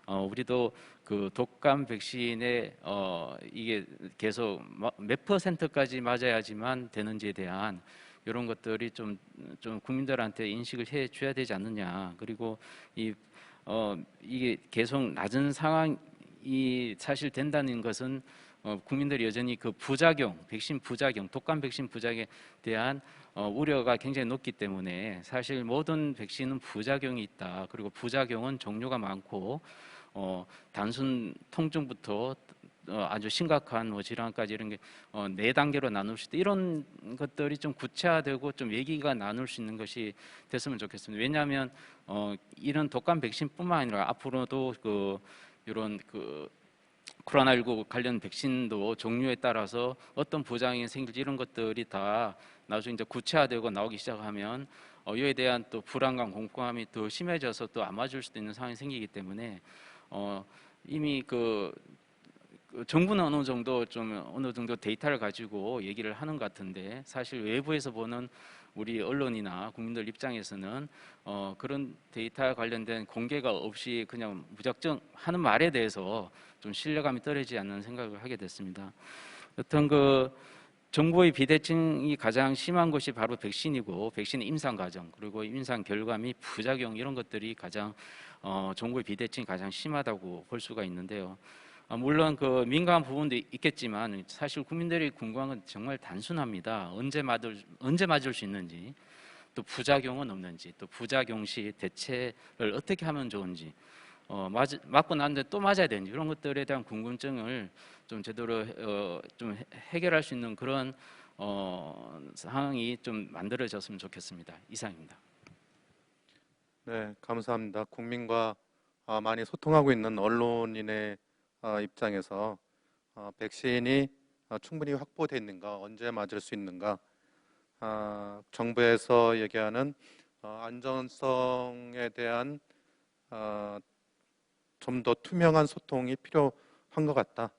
우리도 그 독감 백신에 이게 계속 몇 %까지 맞아야지만 되는지에 대한 이런 것들이 좀 국민들한테 인식을 해줘야 되지 않느냐. 그리고 이게 계속 낮은 상황이 사실 된다는 것은 국민들이 여전히 그 백신 부작용, 독감 백신 부작용에 대한 우려가 굉장히 높기 때문에 사실 모든 백신은 부작용이 있다. 그리고 부작용은 종류가 많고 단순 통증부터 아주 심각한 질환까지 이런 게 4단계로 나눌 수 있다. 이런 것들이 좀 구체화되고 좀 얘기가 나눌 수 있는 것이 됐으면 좋겠습니다. 왜냐하면 이런 독감 백신뿐만 아니라 앞으로도 이런 코로나19 관련 백신도 종류에 따라서 어떤 부작용이 생길지 이런 것들이 다 나중에 이제 구체화되고 나오기 시작하면 이에 대한 또 불안감, 공포감이 더 심해져서 또 안 맞을 수도 있는 상황이 생기기 때문에 이미 정부는 어느 정도 데이터를 가지고 얘기를 하는 것 같은데, 사실 외부에서 보는 우리 언론이나 국민들 입장에서는 그런 데이터에 관련된 공개가 없이 그냥 무작정 하는 말에 대해서 좀 신뢰감이 떨어지지 않는 생각을 하게 됐습니다. 여튼 정부의 비대칭이 가장 심한 것이 바로 백신이고, 백신 임상 과정 그리고 임상 결과 및 부작용 이런 것들이 가장 정부의 비대칭이 가장 심하다고 볼 수가 있는데요. 물론 민감한 부분도 있겠지만 사실 국민들이 궁금한 건 정말 단순합니다. 언제 맞을 수 있는지, 또 부작용은 없는지, 또 부작용 시 대체를 어떻게 하면 좋은지, 맞고 났는데 또 맞아야 되는지 이런 것들에 대한 궁금증을 좀 제대로 좀 해결할 수 있는 그런 상황이 좀 만들어졌으면 좋겠습니다. 이상입니다. 네, 감사합니다. 국민과 많이 소통하고 있는 언론인의 입장에서 백신이 충분히 확보되어 있는가, 언제 맞을 수 있는가, 정부에서 얘기하는 안전성에 대한 좀 더 투명한 소통이 필요한 것 같다.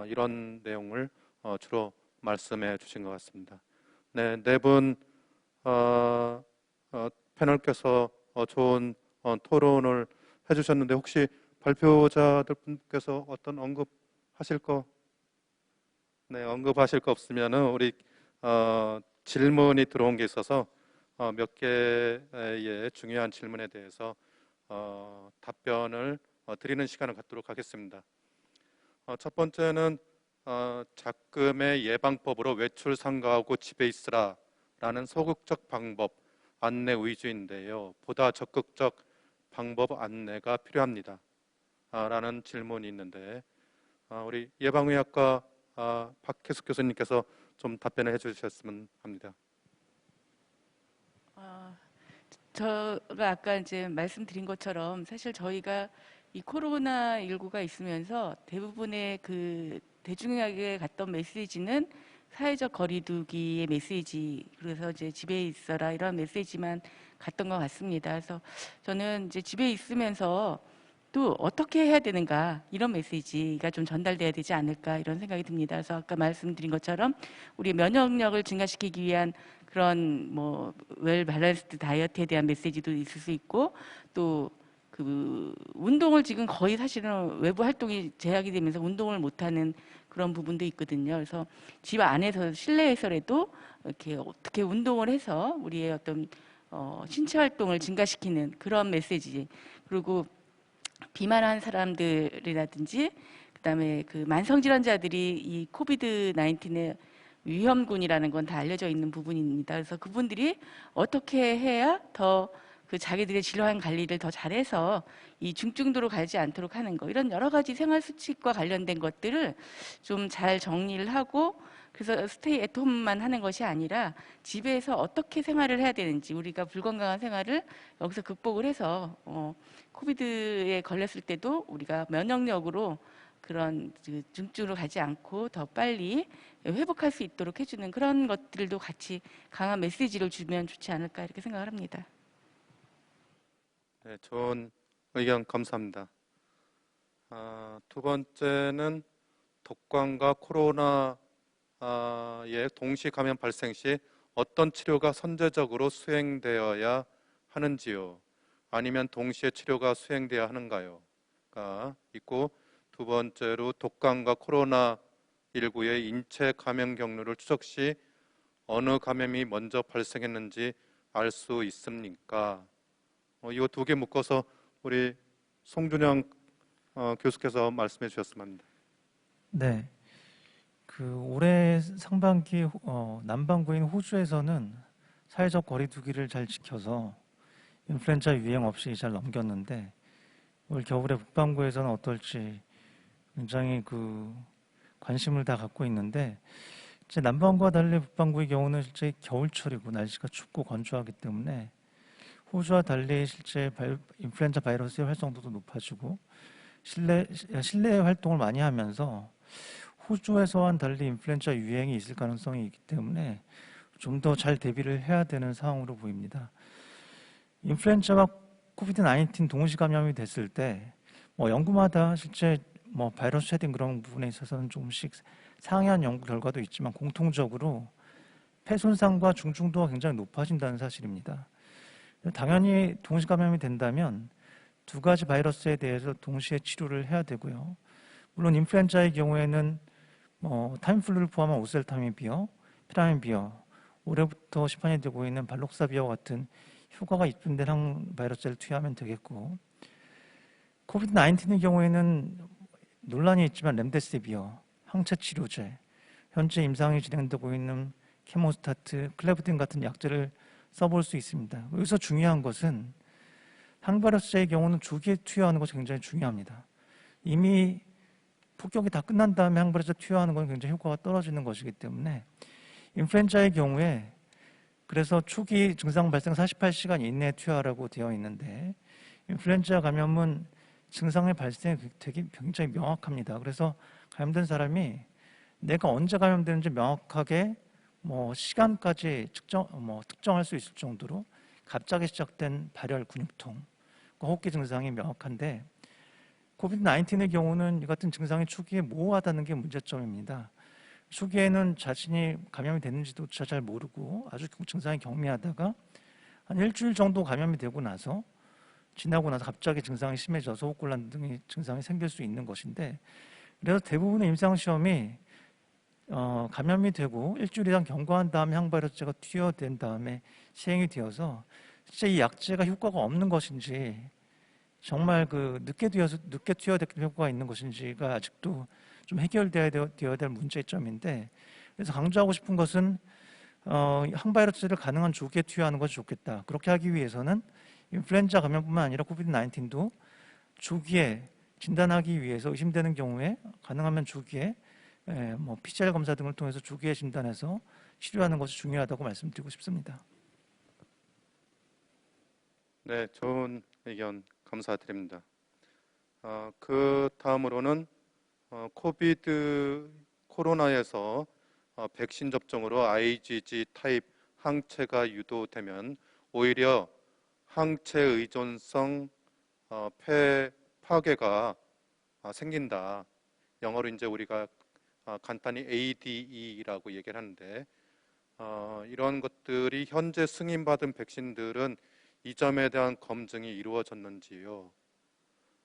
이런 내용을 주로 말씀해 주신 것 같습니다. 네, 네 분 패널께서 좋은 토론을 해주셨는데 혹시 발표자들 분께서 어떤 언급하실 거 없으면은 우리 질문이 들어온 게 있어서 몇 개의 중요한 질문에 대해서 답변을 드리는 시간을 갖도록 하겠습니다. 첫 번째는 작금의 예방법으로 외출 삼가하고 집에 있으라라는 소극적 방법 안내 위주인데요. 보다 적극적 방법 안내가 필요합니다. 라는 질문이 있는데 우리 예방의학과 박혜숙 교수님께서 좀 답변을 해주셨으면 합니다. 제가 아까 이제 말씀드린 것처럼 사실 저희가 이 코로나19가 있으면서 대부분의 그 대중에게 갔던 메시지는 사회적 거리두기의 메시지, 그래서 이제 집에 있어라 이런 메시지만 갔던 것 같습니다. 그래서 저는 이제 집에 있으면서 또 어떻게 해야 되는가 이런 메시지가 좀 전달돼야 되지 않을까 이런 생각이 듭니다. 그래서 아까 말씀드린 것처럼 우리 면역력을 증가시키기 위한 그런 뭐 웰 밸런스드 다이어트에 대한 메시지도 있을 수 있고 또 그 운동을 지금 거의 사실은 외부 활동이 제약이 되면서 운동을 못하는 그런 부분도 있거든요. 그래서 집 안에서 실내에서라도 이렇게 어떻게 운동을 해서 우리의 어떤 신체 활동을 증가시키는 그런 메시지, 그리고 비만한 사람들이라든지 그다음에 그 만성 질환자들이 이 코비드 19의 위험군이라는 건 다 알려져 있는 부분입니다. 그래서 그분들이 어떻게 해야 더 그 자기들의 질환 관리를 더 잘해서 이 중증도로 가지 않도록 하는 거, 이런 여러 가지 생활 수칙과 관련된 것들을 좀 잘 정리를 하고, 그래서 스테이 앳 홈만 하는 것이 아니라 집에서 어떻게 생활을 해야 되는지, 우리가 불건강한 생활을 여기서 극복을 해서 코비드에 걸렸을 때도 우리가 면역력으로 그런 중증으로 가지 않고 더 빨리 회복할 수 있도록 해주는 그런 것들도 같이 강한 메시지를 주면 좋지 않을까 이렇게 생각을 합니다. 네, 좋은 의견 감사합니다. 두 번째는 독감과 코로나의 동시 감염 발생 시 어떤 치료가 선제적으로 수행되어야 하는지요? 아니면 동시에 치료가 수행되어야 하는가요?가 있고, 두 번째로 독감과 코로나19의 인체 감염 경로를 추적 시 어느 감염이 먼저 발생했는지 알 수 있습니까? 이거 두 개 묶어서 우리 송준영 교수께서 말씀해 주셨으면 합니다. 네, 그 올해 상반기 남반구인 호주에서는 사회적 거리두기를 잘 지켜서 인플루엔자 유행 없이 잘 넘겼는데, 올 겨울에 북반구에서는 어떨지 굉장히 그 관심을 다 갖고 있는데, 이제 남반구와 달리 북반구의 경우는 실제 겨울철이고 날씨가 춥고 건조하기 때문에 호주와 달리 실제 인플루엔자 바이러스의 활성도도 높아지고 실내 활동을 많이 하면서 호주에서와는 달리 인플루엔자 유행이 있을 가능성이 있기 때문에 좀 더 잘 대비를 해야 되는 상황으로 보입니다. 인플루엔자와 코비드 19 동시 감염이 됐을 때 연구마다 실제 바이러스 쉐딩 그런 부분에 있어서는 조금씩 상이한 연구 결과도 있지만 공통적으로 폐 손상과 중증도가 굉장히 높아진다는 사실입니다. 당연히 동시 감염이 된다면 두 가지 바이러스에 대해서 동시에 치료를 해야 되고요. 물론 인플루엔자의 경우에는 타임플루를 포함한 오셀타미비어, 피라미비어, 올해부터 시판이 되고 있는 발록사비어와 같은 효과가 입증된 항바이러스를 투여하면 되겠고, 코비드 19의 경우에는 논란이 있지만 렘데시비어, 항체 치료제, 현재 임상이 진행되고 있는 케모스타트, 클레브딘 같은 약제를 써볼 수 있습니다. 여기서 중요한 것은 항바이러스의 경우는 주기에 투여하는 것이 굉장히 중요합니다. 이미 폭격이 다 끝난 다음에 항바이러스 투여하는 건 굉장히 효과가 떨어지는 것이기 때문에 인플루엔자의 경우에 그래서 초기 증상 발생 48시간 이내에 투여하라고 되어 있는데 인플루엔자 감염은 증상의 발생이 되게 굉장히 명확합니다. 그래서 감염된 사람이 내가 언제 감염되는지 명확하게 시간까지 특정할 수 있을 정도로 갑자기 시작된 발열, 근육통, 호흡기 증상이 명확한데 코비드 19의 경우는 이 같은 증상이 초기에 모호하다는 게 문제점입니다. 초기에는 자신이 감염이 됐는지도 잘 모르고 아주 증상이 경미하다가 한 일주일 정도 감염이 되고 나서 지나고 나서 갑자기 증상이 심해져서 호흡곤란 등의 증상이 생길 수 있는 것인데 그래서 대부분의 임상시험이 감염이 되고 일주일 이상 경과한 다음에 항바이러스제가 투여된 다음에 시행이 되어서 진짜 이 약제가 효과가 없는 것인지 정말 늦게 투여됐기 효과가 있는 것인지가 아직도 좀 해결되어야 될 문제점인데 그래서 강조하고 싶은 것은 항바이러스를 가능한 조기에 투여하는 것이 좋겠다. 그렇게 하기 위해서는 인플루엔자 감염뿐만 아니라 코비드 19도 조기에 진단하기 위해서 의심되는 경우에 가능하면 조기에 PCR 검사 등을 통해서 조기에 진단해서 치료하는 것이 중요하다고 말씀드리고 싶습니다. 네, 좋은 의견 감사드립니다. 그 다음으로는 코로나에서 백신 접종으로 IgG 타입 항체가 유도되면 오히려 항체 의존성 파괴가 생긴다. 영어로 이제 우리가 간단히 ADE라고 얘기를 하는데 이런 것들이 현재 승인받은 백신들은 이 점에 대한 검증이 이루어졌는지요?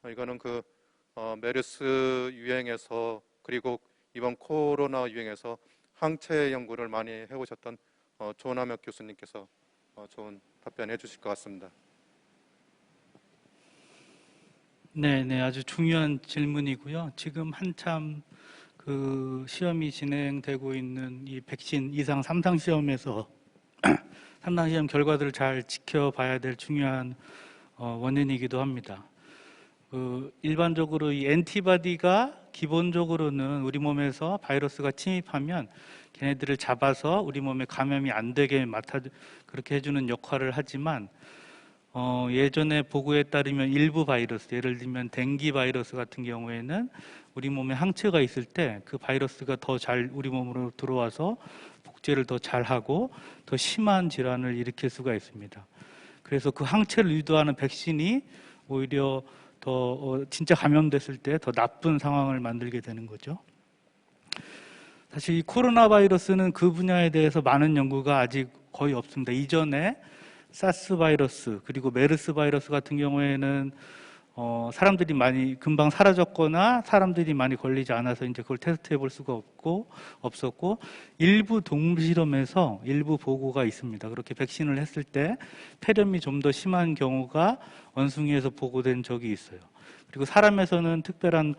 이거는 메르스 유행에서 그리고 이번 코로나 유행에서 항체 연구를 많이 해오셨던 조남혁 교수님께서 좋은 답변해 주실 것 같습니다. 네, 아주 중요한 질문이고요. 지금 한참 시험이 진행되고 있는 이 백신 이상 3상 시험에서 3상 시험 결과들을 잘 지켜봐야 될 중요한 원인이기도 합니다. 일반적으로 이 엔티바디가 기본적으로는 우리 몸에서 바이러스가 침입하면 걔네들을 잡아서 우리 몸에 감염이 안 되게 그렇게 해주는 역할을 하지만 예전에 보고에 따르면 일부 바이러스, 예를 들면 댕기 바이러스 같은 경우에는 우리 몸에 항체가 있을 때 그 바이러스가 더 잘 우리 몸으로 들어와서 복제를 더 잘하고 더 심한 질환을 일으킬 수가 있습니다. 그래서 그 항체를 유도하는 백신이 오히려 더 진짜 감염됐을 때 더 나쁜 상황을 만들게 되는 거죠. 사실 이 코로나 바이러스는 그 분야에 대해서 많은 연구가 아직 거의 없습니다. 이전에 사스 바이러스 그리고 메르스 바이러스 같은 경우에는 사람들이 많이 금방 사라졌거나 사람들이 많이 걸리지 않아서 이제 그걸 테스트해 볼 수가 없었고 일부 동물 실험에서 일부 보고가 있습니다. 그렇게 백신을 했을 때 폐렴이 좀 더 심한 경우가 원숭이에서 보고된 적이 있어요. 그리고 사람에서는 특별한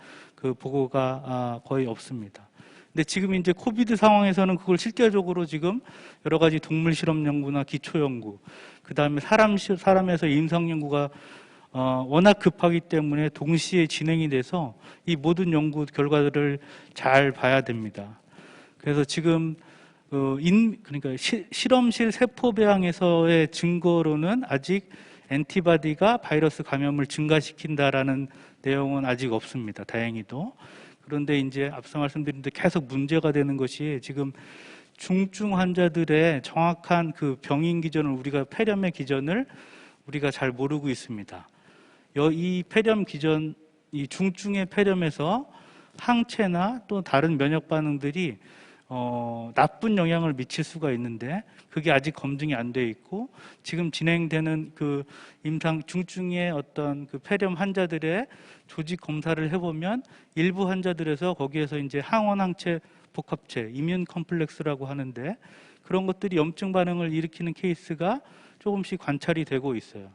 보고가 거의 없습니다. 근데 지금 이제 코비드 상황에서는 그걸 실제적으로 지금 여러 가지 동물 실험 연구나 기초 연구, 그 다음에 사람에서 임상 연구가 워낙 급하기 때문에 동시에 진행이 돼서 이 모든 연구 결과들을 잘 봐야 됩니다. 그래서 지금 그러니까 실험실 세포 배양에서의 증거로는 아직 엔티바디가 바이러스 감염을 증가시킨다라는 내용은 아직 없습니다. 다행히도. 그런데 이제 앞서 말씀드린 대로 계속 문제가 되는 것이 지금 중증 환자들의 정확한 병인 기전을 우리가 폐렴의 기전을 우리가 잘 모르고 있습니다. 이 폐렴 기전, 이 중증의 폐렴에서 항체나 또 다른 면역 반응들이 나쁜 영향을 미칠 수가 있는데 그게 아직 검증이 안 돼 있고 지금 진행되는 임상 중증의 어떤 폐렴 환자들의 조직 검사를 해보면 일부 환자들에서 거기에서 이제 항원 항체 복합체, 이뮨 컴플렉스라고 하는데 그런 것들이 염증 반응을 일으키는 케이스가 조금씩 관찰이 되고 있어요.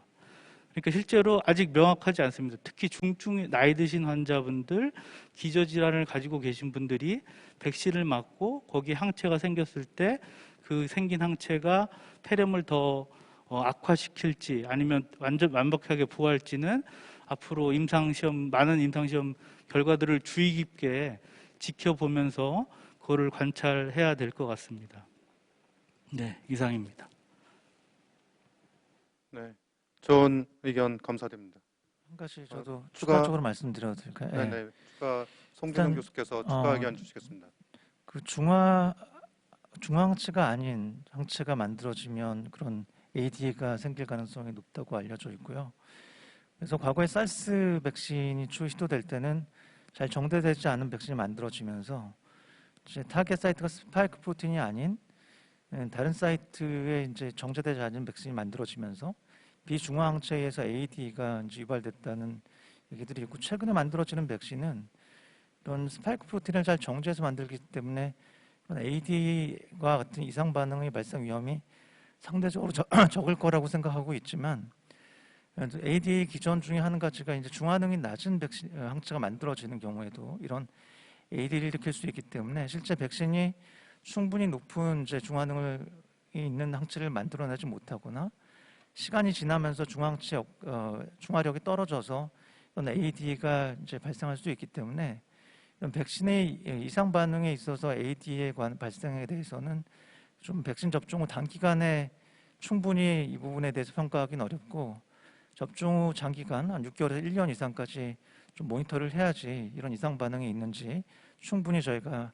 그러니까 실제로 아직 명확하지 않습니다. 특히 중증 나이 드신 환자분들, 기저질환을 가지고 계신 분들이 백신을 맞고 거기에 항체가 생겼을 때 그 생긴 항체가 폐렴을 더 악화시킬지 아니면 완전 완벽하게 보호할지는 앞으로 많은 임상시험 결과들을 주의 깊게 지켜보면서 그거를 관찰해야 될 것 같습니다. 네, 이상입니다. 네, 좋은 의견 감사드립니다. 한 가지 저도 추가- 추가적으로 말씀드려도 될까요? 예. 네, 추가 송진영 일단, 교수께서 추가 의견 주시겠습니다. 그 중화항체가 아닌 항체가 만들어지면 그런 AD가 생길 가능성이 높다고 알려져 있고요. 그래서 과거에 사스 백신이 시도될 때는 잘 정제되지 않은 백신이 만들어지면서 이제 타겟 사이트가 스파이크 프로틴이 아닌 다른 사이트에 이제 정제되지 않은 백신이 만들어지면서 비중화항체에 의해서 AD가 이제 유발됐다는 얘기들이 있고, 최근에 만들어지는 백신은 이런 스파이크 프로틴을 잘 정제해서 만들기 때문에 AD와 같은 이상 반응의 발생 위험이 상대적으로 적을 거라고 생각하고 있지만, AD 기전 중에 한 가지가 이제 중화능이 낮은 백신 항체가 만들어지는 경우에도 이런 AD를 일으킬 수 있기 때문에 실제 백신이 충분히 높은 이제 중화능이 있는 항체를 만들어내지 못하거나 시간이 지나면서 중화력이 떨어져서 이런 AD가 이제 발생할 수 있기 때문에 이런 백신의 이상 반응에 있어서 AD에 관한 발생에 대해서는 좀 백신 접종 후 단기간에 충분히 이 부분에 대해서 평가하기는 어렵고, 접종 후 장기간 한 6개월에서 1년 이상까지 좀 모니터를 해야지 이런 이상 반응이 있는지 충분히 저희가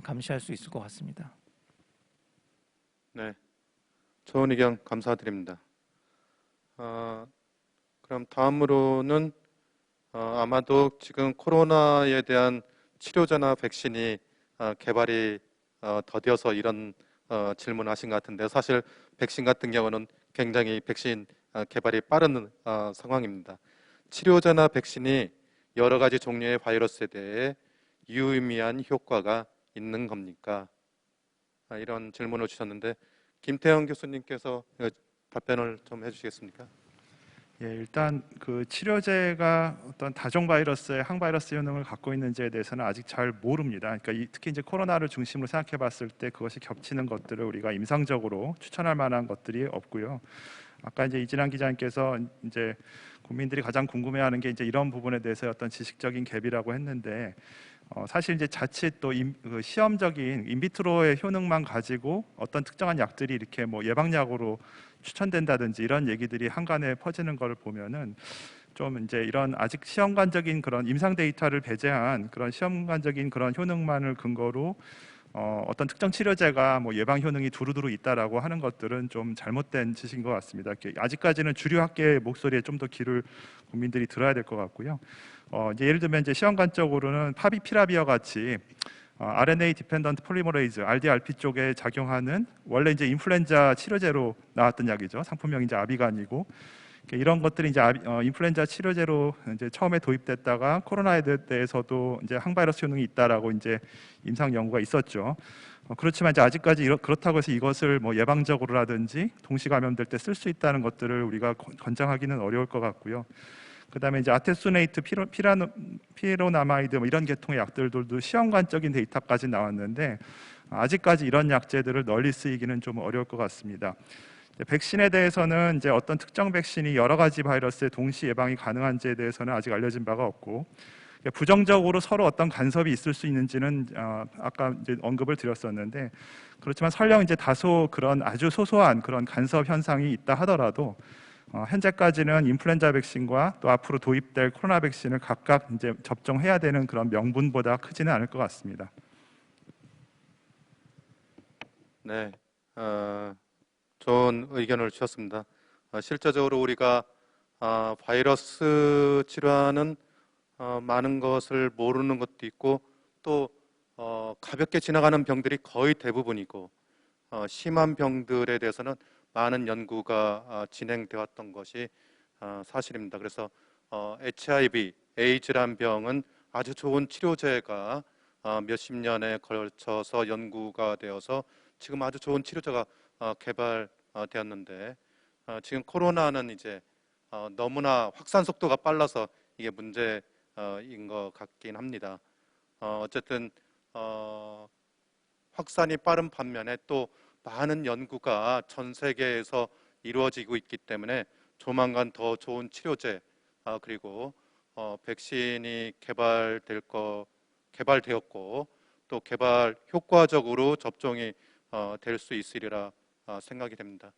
감시할 수 있을 것 같습니다. 네, 좋은 의견 감사드립니다. 그럼 다음으로는 아마도 지금 코로나에 대한 치료제나 백신이 개발이 더뎌서 이런 질문하신 것 같은데, 사실 백신 같은 경우는 굉장히 백신 개발이 빠른 상황입니다. 치료제나 백신이 여러 가지 종류의 바이러스에 대해 유의미한 효과가 있는 겁니까? 이런 질문을 주셨는데, 김태형 교수님께서 답변을 좀 해주시겠습니까? 예, 일단 그 치료제가 어떤 다종 바이러스의 항바이러스 효능을 갖고 있는지에 대해서는 아직 잘 모릅니다. 그러니까 특히 이제 코로나를 중심으로 생각해봤을 때 그것이 겹치는 것들을 우리가 임상적으로 추천할 만한 것들이 없고요. 아까 이제 이진환 기자님께서 이제 국민들이 가장 궁금해하는 게 이제 이런 부분에 대해서 어떤 지식적인 갭이라고 했는데, 사실 이제 자칫 또 시험적인 인비트로의 효능만 가지고 어떤 특정한 약들이 이렇게 뭐 예방약으로 추천된다든지 이런 얘기들이 한간에 퍼지는 걸 보면은 좀 이제 이런 아직 시험관적인 그런 임상 데이터를 배제한 그런 시험관적인 그런 효능만을 근거로 어떤 특정 치료제가 뭐 예방 효능이 두루두루 있다라고 하는 것들은 좀 잘못된 지식인 것 같습니다. 아직까지는 주류 학계의 목소리에 좀 더 귀를 국민들이 들어야 될 것 같고요. 이제 예를 들면 이제 시험관적으로는 파비피라비와 같이 RNA 디펜던트 폴리머레이즈 (RDRP) 쪽에 작용하는 원래 이제 인플루엔자 치료제로 나왔던 약이죠. 상품명이 이제 아비간이고, 이런 것들이 이제 인플루엔자 치료제로 이제 처음에 도입됐다가 코로나에 대해서도 이제 항바이러스 효능이 있다라고 이제 임상 연구가 있었죠. 그렇지만 이제 아직까지 그렇다고 해서 이것을 뭐 예방적으로라든지 동시 감염될 때 쓸 수 있다는 것들을 우리가 권장하기는 어려울 것 같고요. 그다음에 이제 아테수네이트, 피로나마이드 뭐 이런 계통의 약들도 시험관적인 데이터까지 나왔는데 아직까지 이런 약제들을 널리 쓰이기는 좀 어려울 것 같습니다. 백신에 대해서는 이제 어떤 특정 백신이 여러 가지 바이러스의 동시 예방이 가능한지에 대해서는 아직 알려진 바가 없고, 부정적으로 서로 어떤 간섭이 있을 수 있는지는 아까 이제 언급을 드렸었는데, 그렇지만 설령 이제 다소 그런 아주 소소한 그런 간섭 현상이 있다 하더라도 현재까지는 인플루엔자 백신과 또 앞으로 도입될 코로나 백신을 각각 이제 접종해야 되는 그런 명분보다 크지는 않을 것 같습니다. 네, 좋은 의견을 주셨습니다. 실제적으로 우리가 바이러스 질환은 많은 것을 모르는 것도 있고, 또 가볍게 지나가는 병들이 거의 대부분이고, 심한 병들에 대해서는 많은 연구가 진행되었던 것이 사실입니다. 그래서 HIV, 에이즈란 병은 아주 좋은 치료제가 몇십 년에 걸쳐서 연구가 되어서 지금 아주 좋은 치료제가 개발되었는데, 지금 코로나는 이제 너무나 확산 속도가 빨라서 이게 문제인 것 같긴 합니다. 어쨌든 확산이 빠른 반면에 또 많은 연구가 전 세계에서 이루어지고 있기 때문에 조만간 더 좋은 치료제 그리고 백신이 개발되었고 또 개발 효과적으로 접종이 될 수 있으리라 생각이 됩니다.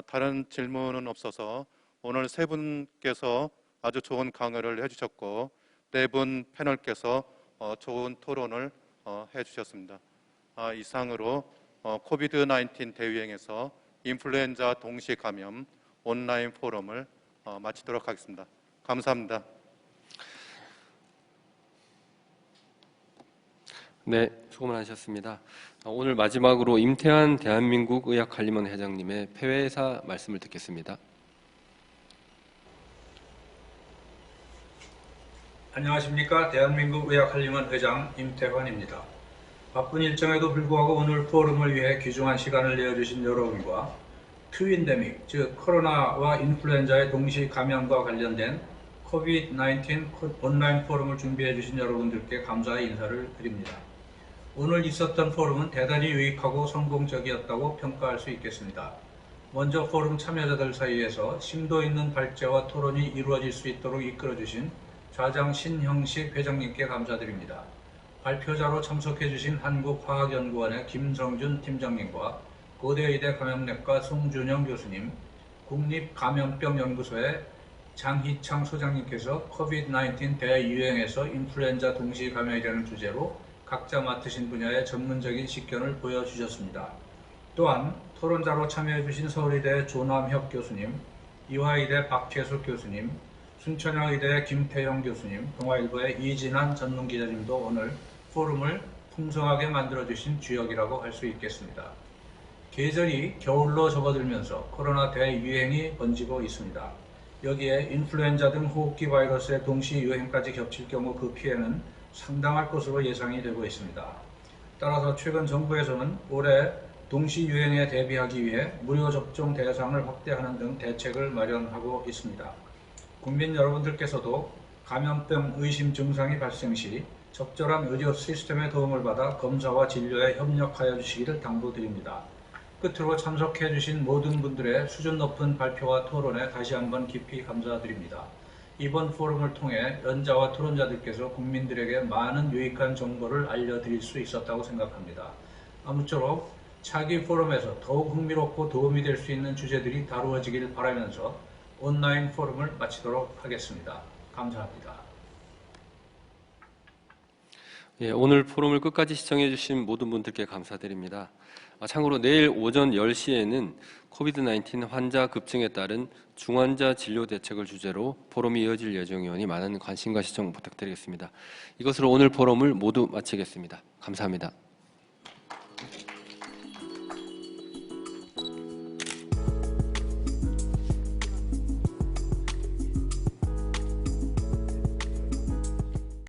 다른 질문은 없어서 오늘 세 분께서 아주 좋은 강의를 해주셨고 네 분 패널께서 좋은 토론을 해주셨습니다. 이상으로 코비드-19 대유행에서 인플루엔자 동시 감염 온라인 포럼을 마치도록 하겠습니다. 감사합니다. 네, 수고 많으셨습니다. 오늘 마지막으로 임태환 대한민국 의학관리원 회장님의 폐회사 말씀을 듣겠습니다. 안녕하십니까. 대한민국 의학관리원 회장 임태환입니다. 바쁜 일정에도 불구하고 오늘 포럼을 위해 귀중한 시간을 내어주신 여러분과 트윈데믹, 즉 코로나와 인플루엔자의 동시 감염과 관련된 코비드-19 온라인 포럼을 준비해 주신 여러분들께 감사의 인사를 드립니다. 오늘 있었던 포럼은 대단히 유익하고 성공적이었다고 평가할 수 있겠습니다. 먼저 포럼 참여자들 사이에서 심도 있는 발제와 토론이 이루어질 수 있도록 이끌어 주신 좌장 신형식 회장님께 감사드립니다. 발표자로 참석해 주신 한국화학연구원의 김성준 팀장님과 고대의대 감염내과 송준영 교수님, 국립감염병연구소의 장희창 소장님께서 코비드-19 대유행에서 인플루엔자 동시 감염이라는 주제로 각자 맡으신 분야의 전문적인 식견을 보여주셨습니다. 또한 토론자로 참여해 주신 서울의대 조남혁 교수님, 이화의대 박혜숙 교수님, 순천향의대 김태영 교수님, 동아일보의 이진한 전문기자님도 오늘 포럼을 풍성하게 만들어주신 주역이라고 할 수 있겠습니다. 계절이 겨울로 접어들면서 코로나 대유행이 번지고 있습니다. 여기에 인플루엔자 등 호흡기 바이러스의 동시 유행까지 겹칠 경우 그 피해는 상당할 것으로 예상이 되고 있습니다. 따라서 최근 정부에서는 올해 동시 유행에 대비하기 위해 무료 접종 대상을 확대하는 등 대책을 마련하고 있습니다. 국민 여러분들께서도 감염병 의심 증상이 발생 시 적절한 의료 시스템의 도움을 받아 검사와 진료에 협력하여 주시기를 당부드립니다. 끝으로 참석해 주신 모든 분들의 수준 높은 발표와 토론에 다시 한번 깊이 감사드립니다. 이번 포럼을 통해 연자와 토론자들께서 국민들에게 많은 유익한 정보를 알려드릴 수 있었다고 생각합니다. 아무쪼록 차기 포럼에서 더욱 흥미롭고 도움이 될 수 있는 주제들이 다루어지길 바라면서 온라인 포럼을 마치도록 하겠습니다. 감사합니다. 예, 오늘 포럼을 끝까지 시청해 주신 모든 분들께 감사드립니다. 참고로 내일 오전 10시에는 코비드-19 환자 급증에 따른 중환자 진료 대책을 주제로 포럼이 이어질 예정이오니 많은 관심과 시청 부탁드리겠습니다. 이것으로 오늘 포럼을 모두 마치겠습니다. 감사합니다.